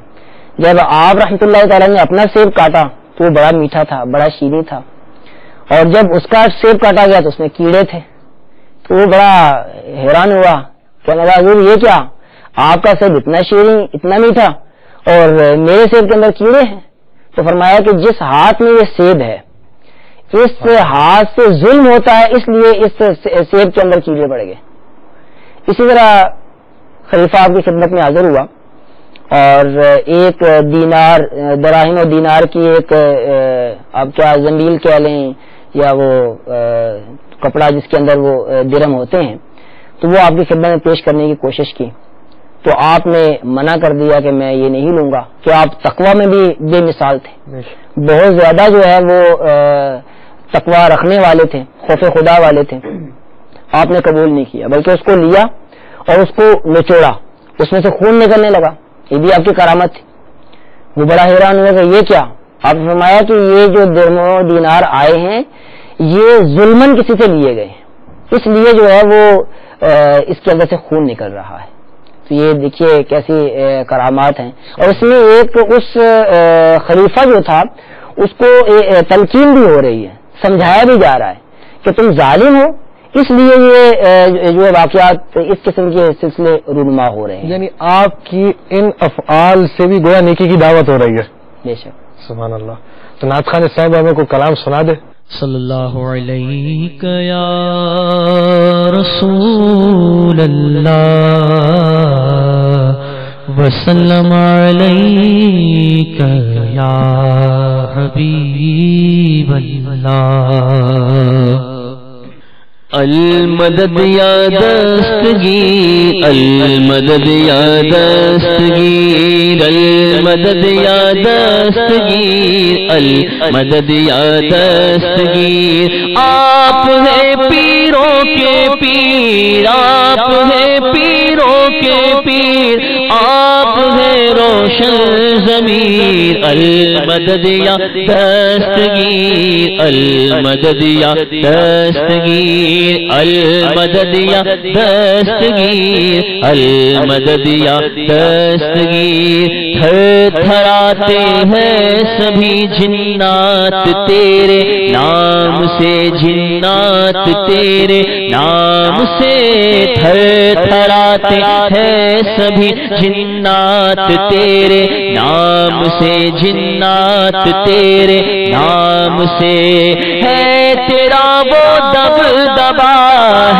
جب آپ رحمۃ اللہ تعالیٰ نے اپنا سیب کاٹا تو وہ بڑا میٹھا تھا, بڑا شیریں تھا. اور جب اس کا سیب کاٹا گیا تو اس میں کیڑے تھے. تو وہ بڑا حیران ہوا, کہنے لگا حضور یہ کیا, آپ کا سیب اتنا شیریں اتنا میٹھا اور میرے سیب کے اندر کیڑے ہیں. تو فرمایا کہ جس ہاتھ میں یہ سیب ہے اس ہاتھ سے ظلم ہوتا ہے, اس لیے اس سیب کے اندر کیڑے پڑ گئے. اسی طرح خلیفہ آپ کی خدمت میں حاضر ہوا اور ایک دینار, دراہم و دینار کی ایک آپ کیا زنبیل کہہ لیں یا وہ کپڑا جس کے اندر وہ درہم ہوتے ہیں, تو وہ آپ کی خدمت میں پیش کرنے کی کوشش کی. تو آپ نے منع کر دیا کہ میں یہ نہیں لوں گا, کہ آپ تقوی میں بھی بے مثال تھے, بہت زیادہ جو ہے وہ تقوی رکھنے والے تھے, خوف خدا والے تھے. آپ نے قبول نہیں کیا بلکہ اس کو لیا اور اس کو نچوڑا, اس میں سے خون نکلنے لگا. یہ بھی آپ کی کرامت تھی. وہ بڑا حیران ہوا کہ یہ کیا. آپ نے فرمایا کہ یہ جو درہم و دینار آئے ہیں یہ ظلمن کسی سے لیے گئے ہیں, اس لیے جو ہے وہ اس کے اندر سے خون نکل رہا ہے. تو یہ دیکھیے کیسی کرامات ہیں. اور اس میں ایک اس خلیفہ جو تھا اس کو تلقین بھی ہو رہی ہے, سمجھایا بھی جا رہا ہے کہ تم ظالم ہو, اس لیے یہ جو واقعات اس قسم کے سلسلے رونما ہو رہے ہیں. یعنی آپ کی ان افعال سے بھی گویا نیکی کی دعوت ہو رہی ہے. بے شک. سبحان اللہ. تو نعت خان صاحب ہمیں کوئی کلام سنا دے. صلی اللہ علیہ یا رسول اللہ وسلم علیک یا حبیب اللہ. المدد یا دستگیر, المدد یا دستگیر, المدد یا دستگیر, المدد یا دستگیر. آپ ہے پیروں کے پیر, آپ ہے پیروں کے پیر, آپ ہے روشن ضمیر. المدد یا دستگیر, المدد یا دستگیر, المدد یا دستگیر, المدد یا دستگیر. تھر تھراتے ہیں سبھی جنات تیرے نام سے, جنات تیرے نام سے. تھر تھراتے ہیں سبھی جنات تیرے نام سے, جنات تیرے نام سے. ہے تیرا وہ دبدبا,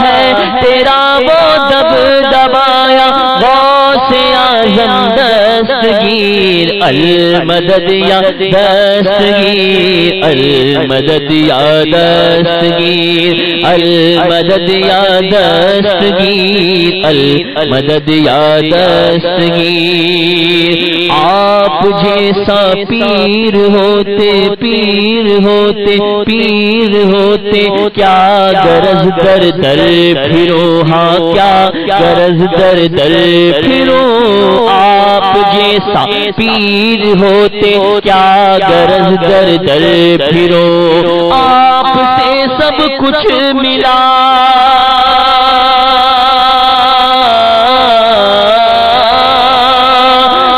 ہے تیرا وہ دبدبایا غوث اعظم دستگیر. المدد یا دستگیر, المدد یا دستگیر, المدد یا دستگیر, المدد یا دستگیر آپ جیسا پیر ہوتے پیر ہوتے پیر ہوتے کیا غرض در در پھرو ہاں کیا غرض در در پھرو آپ جیسا پیر ہوتے کیا غرض در در پھرو آپ سے سب کچھ ملا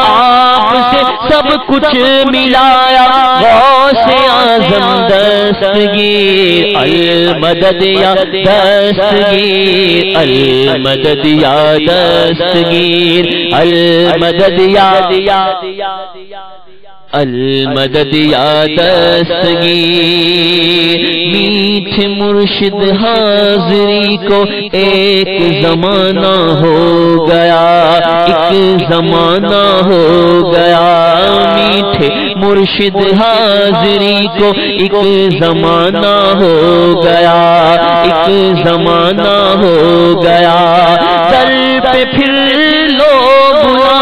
آپ سے سب کچھ ملایا غوث اعظم دستگیر المدد یا دستگیر المدد یا دستگیر المدد یا المدد یا دستگیر میٹھے مرشد حاضری کو ایک زمانہ ہو گیا ایک زمانہ ہو گیا میٹھے مرشد حاضری کو ایک زمانہ ہو گیا ایک زمانہ ہو گیا در پہ پھر لوگ بلا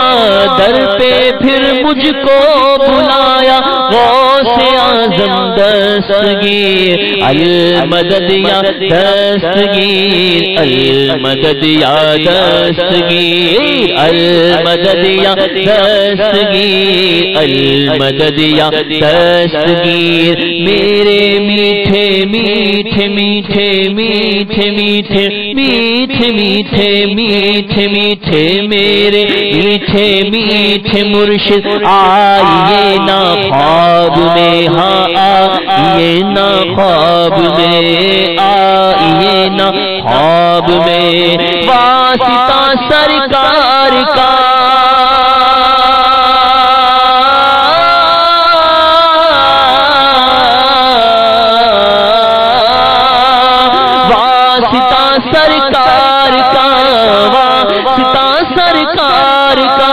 در پہ پھر مجھ کو بلایا غوث اعظم دستگیر المدد یا دستگیر المدد یا دستگیر المدد یا دستگیر المدد یا دستگیر میرے میٹھے میٹھے میٹھے میٹھے میٹھے میٹھے میٹھے میٹھے میٹھے میرے میٹھے میٹھے مرشد آئیے نا خواب میں ہاں آئیے نا خواب میں آئیے نا خواب میں واسطہ سرکار کا واسطہ سرکار کا واسطہ سرکار کا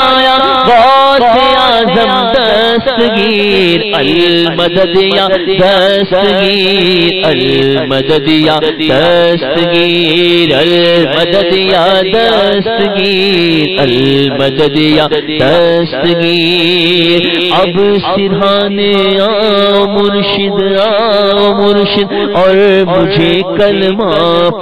غوث اعظم دستگیر المدد یا دستگیر المدد یا دستگیر المدد یا دستگیر المدد یا دستگیر اب سرہانے آؤ مرشد اور مجھے کلمہ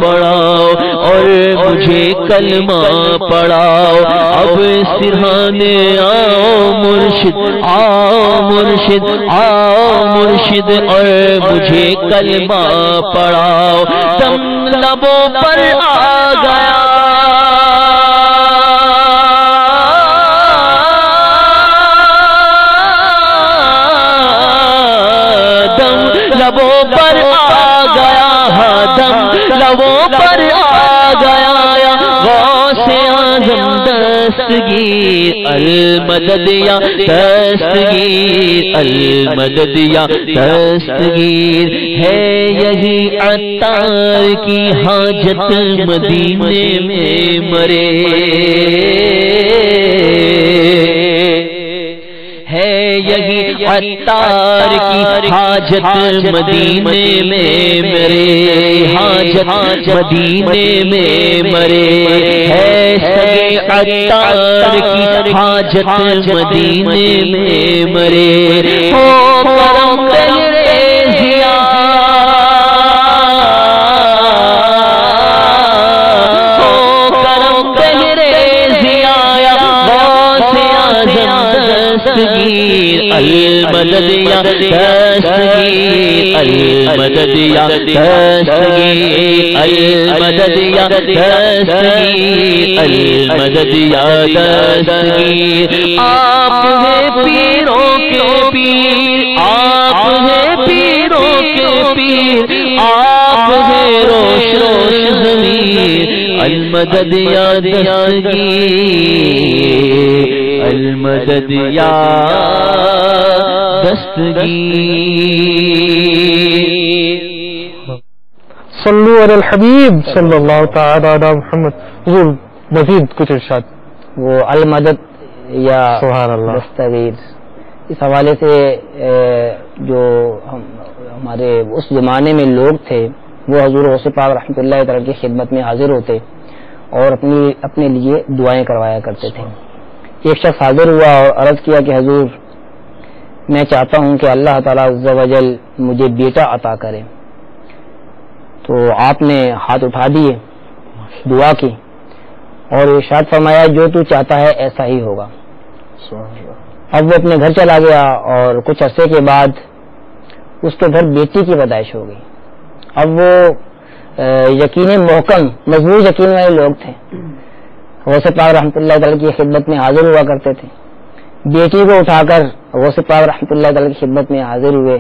پڑھاؤ اور مجھے کلمہ پڑھاؤ اب سرہانے آؤ مرشد اور مجھے کلمہ پڑھاؤ دم لبوں پر آ گیا دم لبوں پر آ گیا دم لبوں پر آ گیا غوث اعظم دستگیر المدد یا دستگیر المدد یا دستگیر ہے یہی عطار کی حاجت مدینے میں مرے ہے یہی عطار کی حاجت مدینے میں مرے حاجت مدینے میں مرے ہے سگے عطار کی حاجت مدینے میں مرے ہو کرم تیرے ضیا ہو کرم تیرے ضیا غوث اعظم دستگیر المدد یا دستگیر المدد یا دستگیر المدد یا دستگیر المدد یا دستگیر آپ ہیں پیروں کے پیر آپ ہیں پیروں کے پیر آپ ہیں روشن ضمیر المدد یا دستگیر المدد یا دستگیر صلو علی الحبیب صلی اللہ تعالی علی محمد. حضور مزید کچھ ارشاد. وہ المدد یا سبحان اللہ دستگیر اس حوالے سے جو ہمارے اس زمانے میں لوگ تھے وہ حضور غوث پاک رحمۃ اللہ تعالی کی خدمت میں حاضر ہوتے اور اپنے لیے دعائیں کروایا کرتے تھے. ایک شخص حاضر ہوا اور عرض کیا کہ حضور میں چاہتا ہوں کہ اللہ تعالیٰ عز و جل مجھے بیٹا عطا کرے. تو آپ نے ہاتھ اٹھا دیے, دعا کی اور ارشاد فرمایا جو تو چاہتا ہے ایسا ہی ہوگا. اب وہ اپنے گھر چلا گیا اور کچھ عرصے کے بعد اس کے گھر بیٹی کی پیدائش ہو گئی. اب وہ یقین محکم مضبوط یقین والے لوگ تھے, غوث پاک رحمۃ اللہ تعالی کی خدمت میں حاضر ہوا کرتے تھے. بیٹی کو اٹھا کر غوث پاک رحمۃ اللہ تعالی کی خدمت میں حاضر ہوئے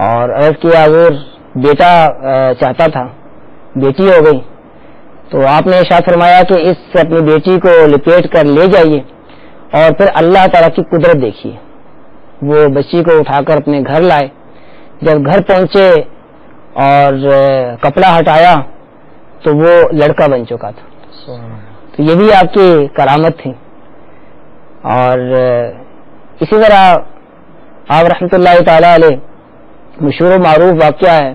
اور عرض کیا حضور بیٹا چاہتا تھا, بیٹی ہو گئی. تو آپ نے ارشاد فرمایا کہ اس سے اپنی بیٹی کو لپیٹ کر لے جائیے اور پھر اللہ تعالیٰ کی قدرت دیکھیے. وہ بچی کو اٹھا کر اپنے گھر لائے. جب گھر پہنچے اور کپڑا ہٹایا تو وہ لڑکا بن چکا تھا. تو یہ بھی آپ کی کرامت تھی. اور اسی طرح آپ رحمۃ اللہ تعالی علیہ مشہور و معروف واقعہ ہے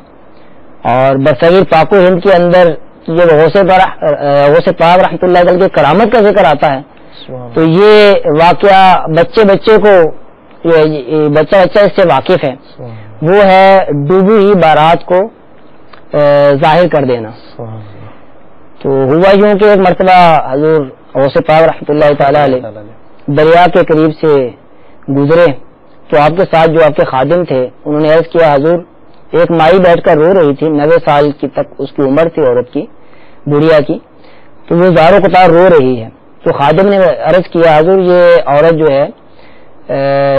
اور برصغیر پاک و ہند کے اندر جب غوث پاک رحمۃ اللہ تعالی کی کرامت کا ذکر آتا ہے تو یہ واقعہ بچے کو بچہ اس سے واقف ہے. وہ ہے ڈوبی ہوئی بارات کو ظاہر کر دینا. تو ہوا یوں کہ ایک مرتبہ حضور غوث پاک رحمۃ اللہ تعالی علیہ دریا کے قریب سے گزرے تو آپ کے ساتھ جو آپ کے خادم تھے انہوں نے عرض کیا حضور ایک مائی بیٹھ کر رو رہی تھی, 90 سال کی تک اس کی عمر تھی عورت کی, بڑھیا کی, تو وہ زاروں قطار رو رہی ہے. تو خادم نے عرض کیا حضور یہ عورت جو ہے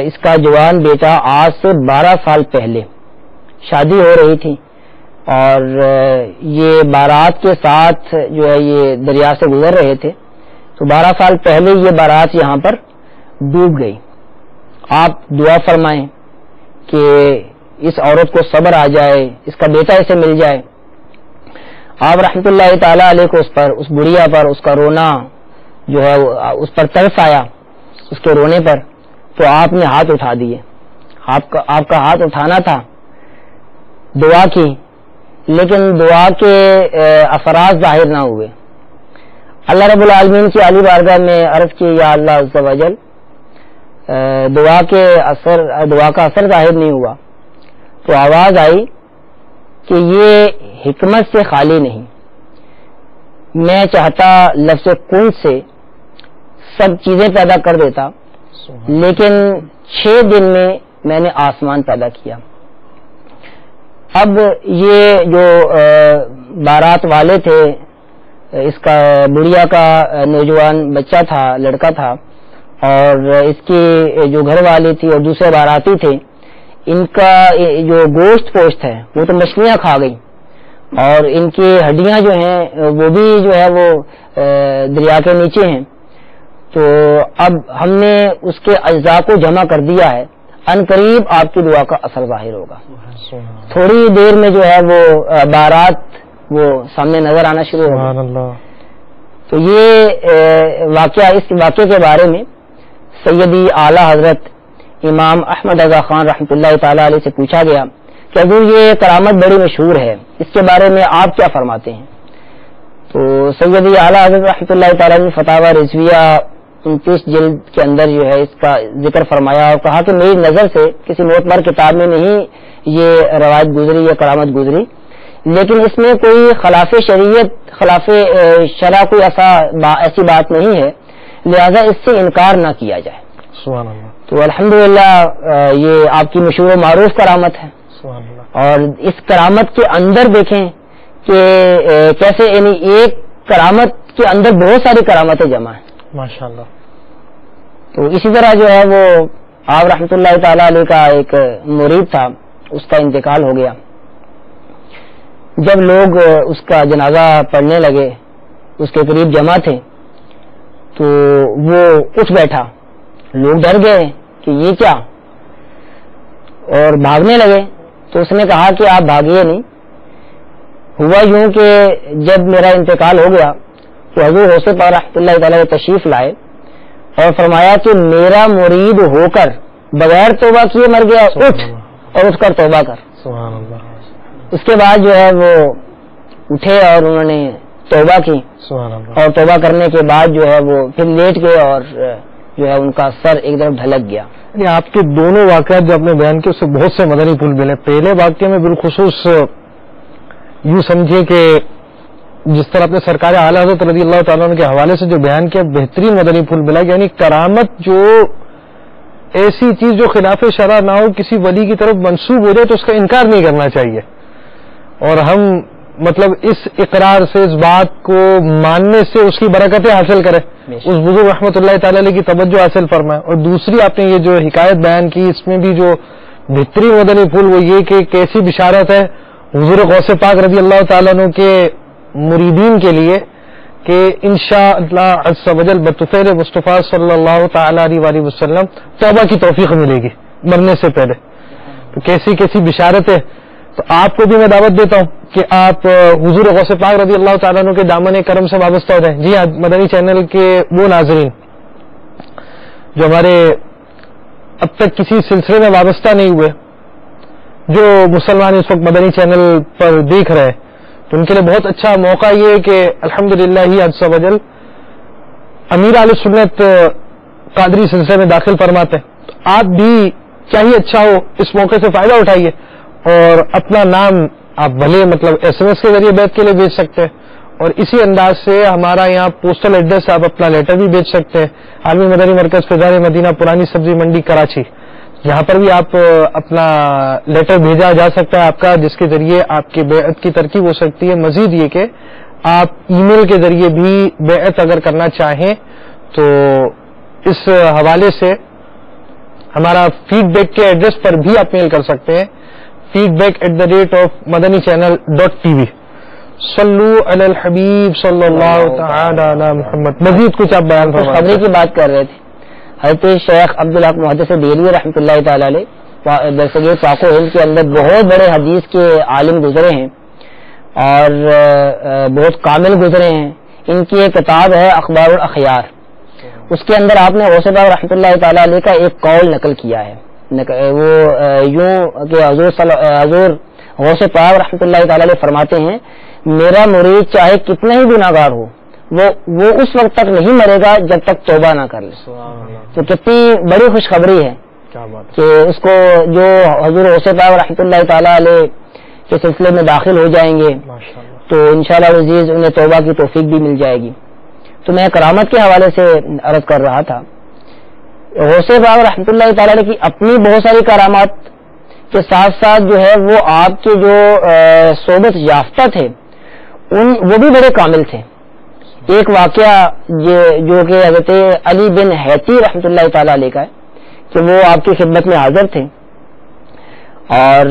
اس کا جوان بیٹا آج سے 12 سال پہلے شادی ہو رہی تھی اور یہ بارات کے ساتھ جو ہے یہ دریا سے گزر رہے تھے تو 12 سال پہلے یہ بارات یہاں پر ڈوب گئی. آپ دعا فرمائیں کہ اس عورت کو صبر آ جائے, اس کا بیٹا اسے مل جائے. آپ رحمۃ اللہ تعالی علیہ کو اس بڑھیا پر اس کا رونا جو ہے اس پر ترس آیا, اس کے رونے پر. تو آپ نے ہاتھ اٹھا دیے. آپ کا ہاتھ اٹھانا تھا, دعا کی, لیکن دعا کے اثرات ظاہر نہ ہوئے. اللہ رب العالمین کی عالی بارگاہ میں عرض کی یا اللہ عز و جل دعا کا اثر ظاہر نہیں ہوا. تو آواز آئی کہ یہ حکمت سے خالی نہیں, میں چاہتا لفظ کن سے سب چیزیں پیدا کر دیتا, لیکن 6 دن میں میں نے آسمان پیدا کیا. اب یہ جو بارات والے تھے, اس کا بڑھیا کا نوجوان بچہ تھا, لڑکا تھا, اور اس کی جو گھر والی تھی اور دوسرے باراتی تھے, ان کا جو گوشت پوشت ہے وہ تو مچھلیاں کھا گئی اور ان کی ہڈیاں جو ہیں وہ بھی جو ہے وہ دریا کے نیچے ہیں. تو اب ہم نے اس کے اجزاء کو جمع کر دیا ہے, ان قریب آپ کی دعا کا اثر ظاہر ہوگا. تھوڑی دیر میں جو ہے وہ بارات وہ سامنے نظر آنا شروع ہوگا. تو یہ واقعہ, اس واقعے کے بارے میں سیدی اعلی حضرت امام احمد رضا خان رحمۃ اللہ تعالی علیہ سے پوچھا گیا کہ حضور یہ کرامت بڑی مشہور ہے, اس کے بارے میں آپ کیا فرماتے ہیں؟ تو سیدی اعلی حضرت رحمۃ اللہ تعالی نے فتاوی رضویہ 29 جلد کے اندر جو ہے اس کا ذکر فرمایا اور کہا کہ میری نظر سے کسی معتبر کتاب میں نہیں یہ روایت گزری یا کرامت گزری, لیکن اس میں کوئی خلاف شریعت خلاف شرع کوئی ایسی بات نہیں ہے, لہذا اس سے انکار نہ کیا جائے. سبحان اللہ. تو الحمدللہ یہ آپ کی مشہور و معروف کرامت ہے. سبحان اللہ. اور اس کرامت کے اندر دیکھیں کہ کیسے یعنی ایک کرامت کے اندر بہت ساری کرامتیں جمع ہیں. ماشاءاللہ. تو اسی طرح جو ہے وہ آپ رحمۃ اللہ تعالی علیہ کا ایک مرید تھا, اس کا انتقال ہو گیا. جب لوگ اس کا جنازہ پڑھنے لگے, اس کے قریب جمع تھے, تو وہ اٹھ بیٹھا. لوگ ڈر گئے کہ یہ کیا, اور بھاگنے لگے. تو اس نے کہا کہ آپ بھاگیے نہیں. ہوا یوں کہ جب میرا انتقال ہو گیا تو حضور غوث پاک رحمۃ اللہ تعالی تشریف لائے اور فرمایا کہ میرا مرید ہو کر بغیر توبہ کیے مر گیا, اٹھ اور اٹھ کر توبہ کر. سبحان اللہ. اس کے بعد جو ہے وہ اٹھے اور انہوں نے توبہ کی سبحان اللہ. اور توبہ کرنے کے بعد جو ہے وہ پھر لیٹ گئے اور جو ہے ان کا سر ایک طرف ڈھلک گیا. یعنی آپ کے دونوں واقعات جو آپ نے بیان کیے اس سے بہت سے مدنی پھول ملے. پہلے واقعے میں بالخصوص یوں سمجھے کہ جس طرح اپنے سرکار اعلیٰ حضرت رضی اللہ تعالیٰ عنہ کے حوالے سے جو بیان کیا بہترین مدنی پھول ملا. یعنی کرامت جو ایسی چیز جو خلاف شرع نہ ہو کسی ولی کی طرف منسوب ہو جائے تو اس کا انکار نہیں کرنا چاہیے. اور ہم مطلب اس اقرار سے اس بات کو ماننے سے اس کی برکتیں حاصل کریں, اس بزرگ رحمۃ اللہ تعالی علیہ کی توجہ حاصل فرمائیں. اور دوسری آپ نے یہ جو حکایت بیان کی اس میں بھی جو بہترین مدنی پھول وہ یہ کہ کیسی بشارت ہے حضور غوث پاک رضی اللہ تعالیٰ عنہ کے مریدین کے لیے کہ انشاءاللہ عز و جل بطفیل مصطفیٰ صلی اللہ تعالی علیہ وآلہ وسلم توبہ کی توفیق ملے گی مرنے سے پہلے. تو کیسی کیسی بشارت ہے. تو آپ کو بھی میں دعوت دیتا ہوں کہ آپ حضور غوث پاک رضی اللہ تعالیٰ عنہ کے دامن کرم سے وابستہ ہو جائیں. جی ہاں, مدنی چینل کے وہ ناظرین جو ہمارے اب تک کسی سلسلے میں وابستہ نہیں ہوئے, جو مسلمان اس وقت مدنی چینل پر دیکھ رہے ہیں, تو ان کے لیے بہت اچھا موقع یہ ہے کہ الحمدللہ عز و جل امیر اہل سنت قادری سلسلے میں داخل فرماتے ہیں. تو آپ بھی چاہیے اچھا ہو اس موقع سے فائدہ اٹھائیے اور اپنا نام آپ بھلے مطلب ایس ایم ایس کے ذریعے بیعت کے لیے بھیج سکتے ہیں, اور اسی انداز سے ہمارا یہاں پوسٹل ایڈریس آپ اپنا لیٹر بھی بھیج سکتے ہیں. عالمی مدنی مرکز فضائل مدینہ پرانی سبزی منڈی کراچی, یہاں پر بھی آپ اپنا لیٹر بھیجا جا سکتا ہے آپ کا, جس کے ذریعے آپ کی بیعت کی ترکیب ہو سکتی ہے. مزید یہ کہ آپ ای میل کے ذریعے بھی بیعت اگر کرنا چاہیں تو اس حوالے سے ہمارا فیڈ بیک کے ایڈریس پر بھی آپ میل کر سکتے ہیں, feedback@madanichannel.tv. صلو علی الحبیب صلی اللہ تعالی علی محمد. مزید کچھ آپ بیان فرمائیں. خبری کی بات کر رہے تھے. حضرت شیخ عبدالحق محدث دہلوی رحمۃ اللہ تعالی علیہ درسگیر پاک و ہند کے اندر بہت بڑے حدیث کے عالم گزرے ہیں اور بہت کامل گزرے ہیں. ان کی ایک کتاب ہے اخبار الاخیار, اس کے اندر آپ نے غوث پاک رحمۃ اللہ تعالی علیہ کا ایک قول نقل کیا ہے. وہ یوں کہ حضور غوث پاک رحمۃ اللہ تعالی علیہ فرماتے ہیں میرا مرید چاہے کتنا ہی گناہگار ہو وہ اس وقت تک نہیں مرے گا جب تک توبہ نہ کر لے. تو کتنی بڑی خوشخبری ہے کہ اس کو جو حضور غوث پاک رحمۃ اللہ تعالی علیہ کے سلسلے میں داخل ہو جائیں گے تو انشاءاللہ عزیز انہیں توبہ کی توفیق بھی مل جائے گی. تو میں کرامت کے حوالے سے عرض کر رہا تھا, غوث پاک رحمۃ اللہ تعالی علیہ کی اپنی بہت ساری کرامات کے ساتھ ساتھ جو ہے وہ آپ کے جو صحبت یافتہ تھے وہ بھی بڑے کامل تھے. ایک واقعہ جو کہ حضرت علی بن حیتی رحمۃ اللہ تعالی علیہ کا ہے کہ وہ آپ کی خدمت میں حاضر تھے اور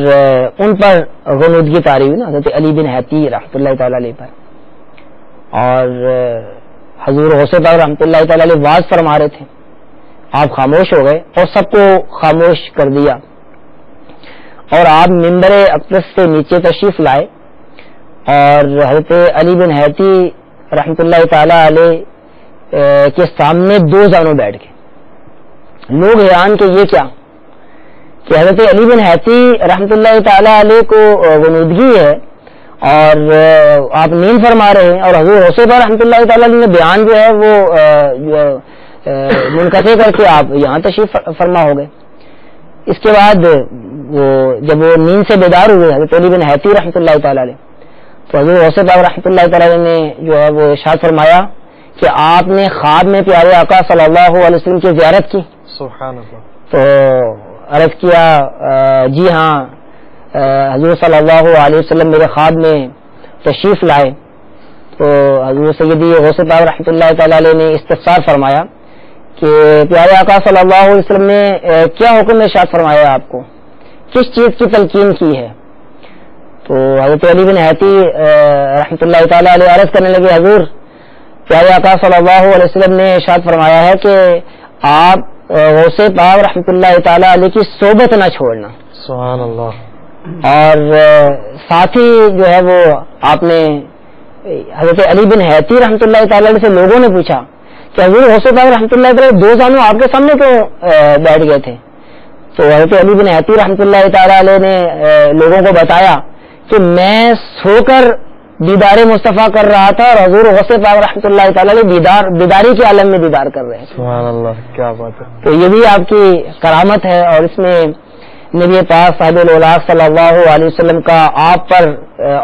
ان پر غنودگی طاری ہوئی نا حضرت علی بن حیتی رحمۃ اللہ تعالی علیہ پر, اور حضور غوث پاک رحمۃ اللہ تعالی علیہ واز فرما رہے تھے. آپ خاموش ہو گئے اور سب کو خاموش کر دیا اور آپ ممبر اقدس سے نیچے تشریف لائے اور حضرت علی بن حیتی رحمۃ اللہ تعالی علیہ کے سامنے دو زانوں بیٹھ گئے. لوگ حیران کہ یہ کیا کہ حضرت علی بن حیتی رحمۃ اللہ تعالی علیہ کو غنودگی ہے اور آپ نیند فرما رہے ہیں اور حضور غوث پاک رحمۃ اللہ تعالی علیہ نے بیان جو ہے وہ منقطع کر کے آپ یہاں تشریف فرما ہو گئے. اس کے بعد جب وہ نیند سے بیدار ہوئے حضرت علی بن حیتی رحمۃ اللہ تعالی علیہ تو حضور غوث پاک رحمۃ اللہ تعالی علیہ نے جو ہے وہ ارشاد فرمایا کہ آپ نے خواب میں پیارے آقا صلی اللہ علیہ وسلم کی زیارت کی. سبحان اللہ. تو عرض کیا جی ہاں حضور صلی اللہ علیہ وسلم میرے خواب میں تشریف لائے. تو حضور سیدی غوث پاک رحمۃ اللہ تعالی علیہ نے استفسار فرمایا کہ پیارے آقا صلی اللہ علیہ وسلم نے کیا حکم ارشاد فرمایا, آپ کو کس چیز کی تلقین کی ہے؟ تو حضرت علی بن حیتی رحمۃ اللہ تعالی علیہ عرض کرنے لگے حضور پیارے آقا صلی اللہ علیہ وسلم نے ارشاد فرمایا ہے کہ آپ غوث پاک رحمۃ اللہ تعالی علیہ کی صحبت نہ چھوڑنا. سبحان اللہ. اور ساتھ ہی جو ہے وہ آپ نے حضرت علی بن حیتی رحمۃ اللہ تعالی علیہ سے لوگوں نے پوچھا کہ حضور غوث پاک رحمۃ اللہ تعالی دو زانوں آپ کے سامنے کیوں بیٹھ گئے تھے؟ تو حضرت علی بن حیتی رحمۃ اللہ تعالی علیہ نے لوگوں کو بتایا کہ میں سو کر دیدار مصطفیٰ کر رہا تھا اور حضور غوث پاک رحمۃ اللہ تعالی علیہ بیداری کے عالم میں دیدار کر رہے ہیں. سبحان اللہ، کیا بات ہے. تو یہ بھی آپ کی کرامت ہے، اور اس میں نبی پاک صاحب الاولیاء صلی اللہ علیہ وسلم کا آپ پر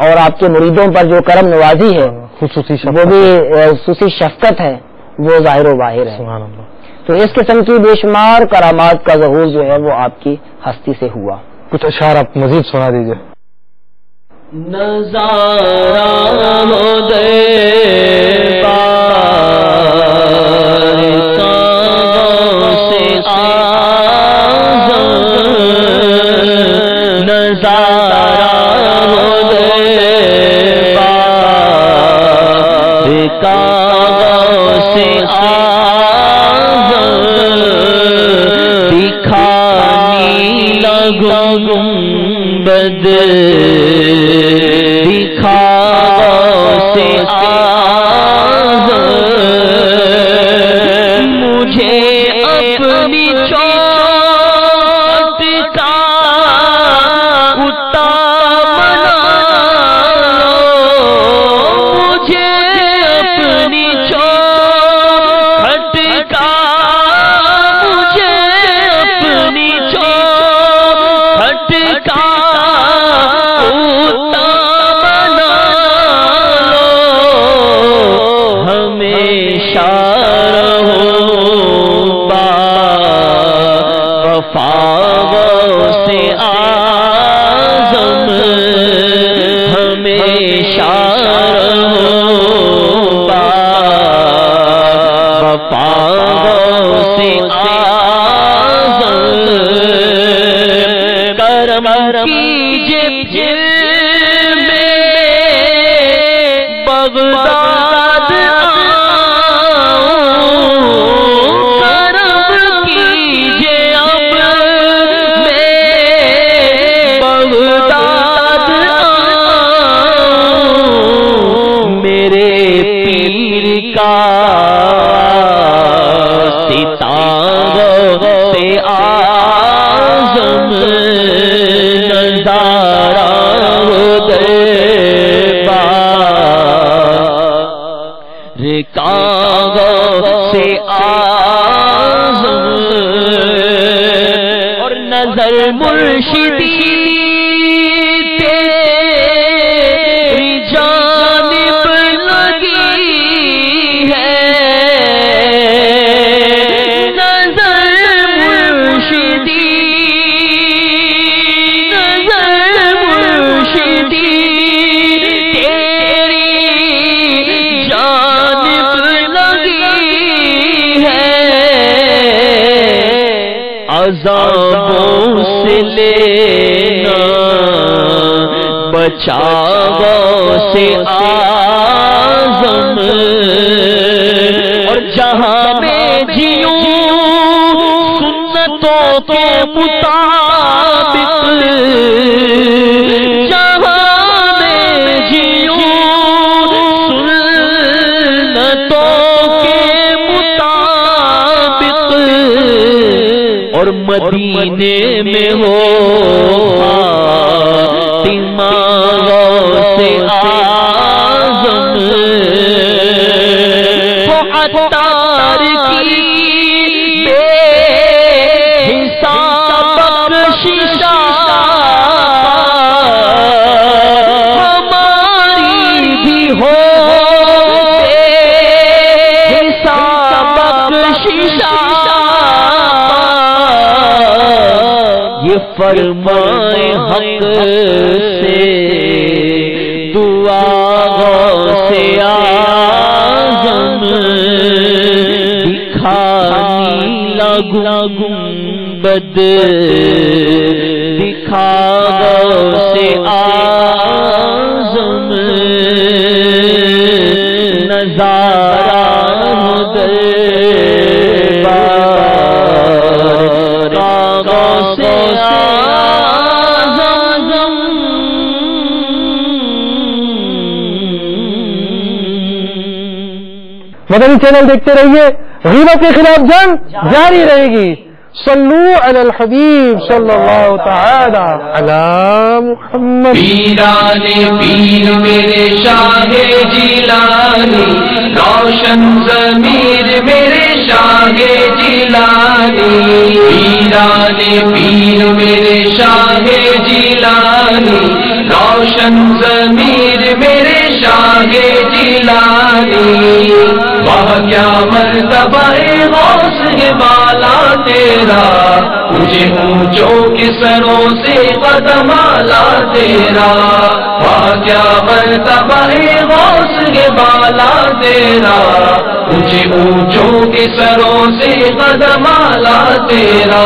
اور آپ کے مریدوں پر جو کرم نوازی ہے، خصوصی وہ بھی خصوصی شفقت ہے، وہ ظاہر و باہر ہے. سبحان اللہ. تو اس قسم کی بے شمار کرامات کا ظہور جو ہے وہ آپ کی ہستی سے ہوا. کچھ اشعار آپ مزید سنا دیجیے. نظارہ ہو دے سے آزم، نظارہ ہو دے سے آزم، دکھانی لگوں گنبد عذابوں سے لینا بچاؤ سے آزم، اور جہاں میں جیوں سنتوں کے مطابق، جہاں میں جیوں سنتوں کے مطابق، اور مدینے میں ہو دماغوں سے آزم، وہ عطار کی بے حساب بخشش ہماری بھی ہو بے حساب بخشش، یہ فرمائے حق سے دعا سے آزم، دکھانی لگوں گنبد دکھا سے آزم، نظارہ مدنی چینل دیکھتے رہیے، غیبت کے خلاف جنگ جاری رہے گی. صلو علی الحبیب صلی اللہ تعالی علی محمد. پیران پیر میرے شاہ جیلانی، روشن ضمیر میرے شاہ جیلانی. پیران پیر میرے شاہ جیلانی، روشن ضمیر میرے شاہ جیلانی. وہاں کیا مرتبہ غوث ہے بالا تیرا، مجھے اونچوں کے سروں سے قدم آلا تیرا. وہاں کیا مرتبہ غوث ہے بالا تیرا، مجھے اونچوں کے سروں سے قدم آلا تیرا.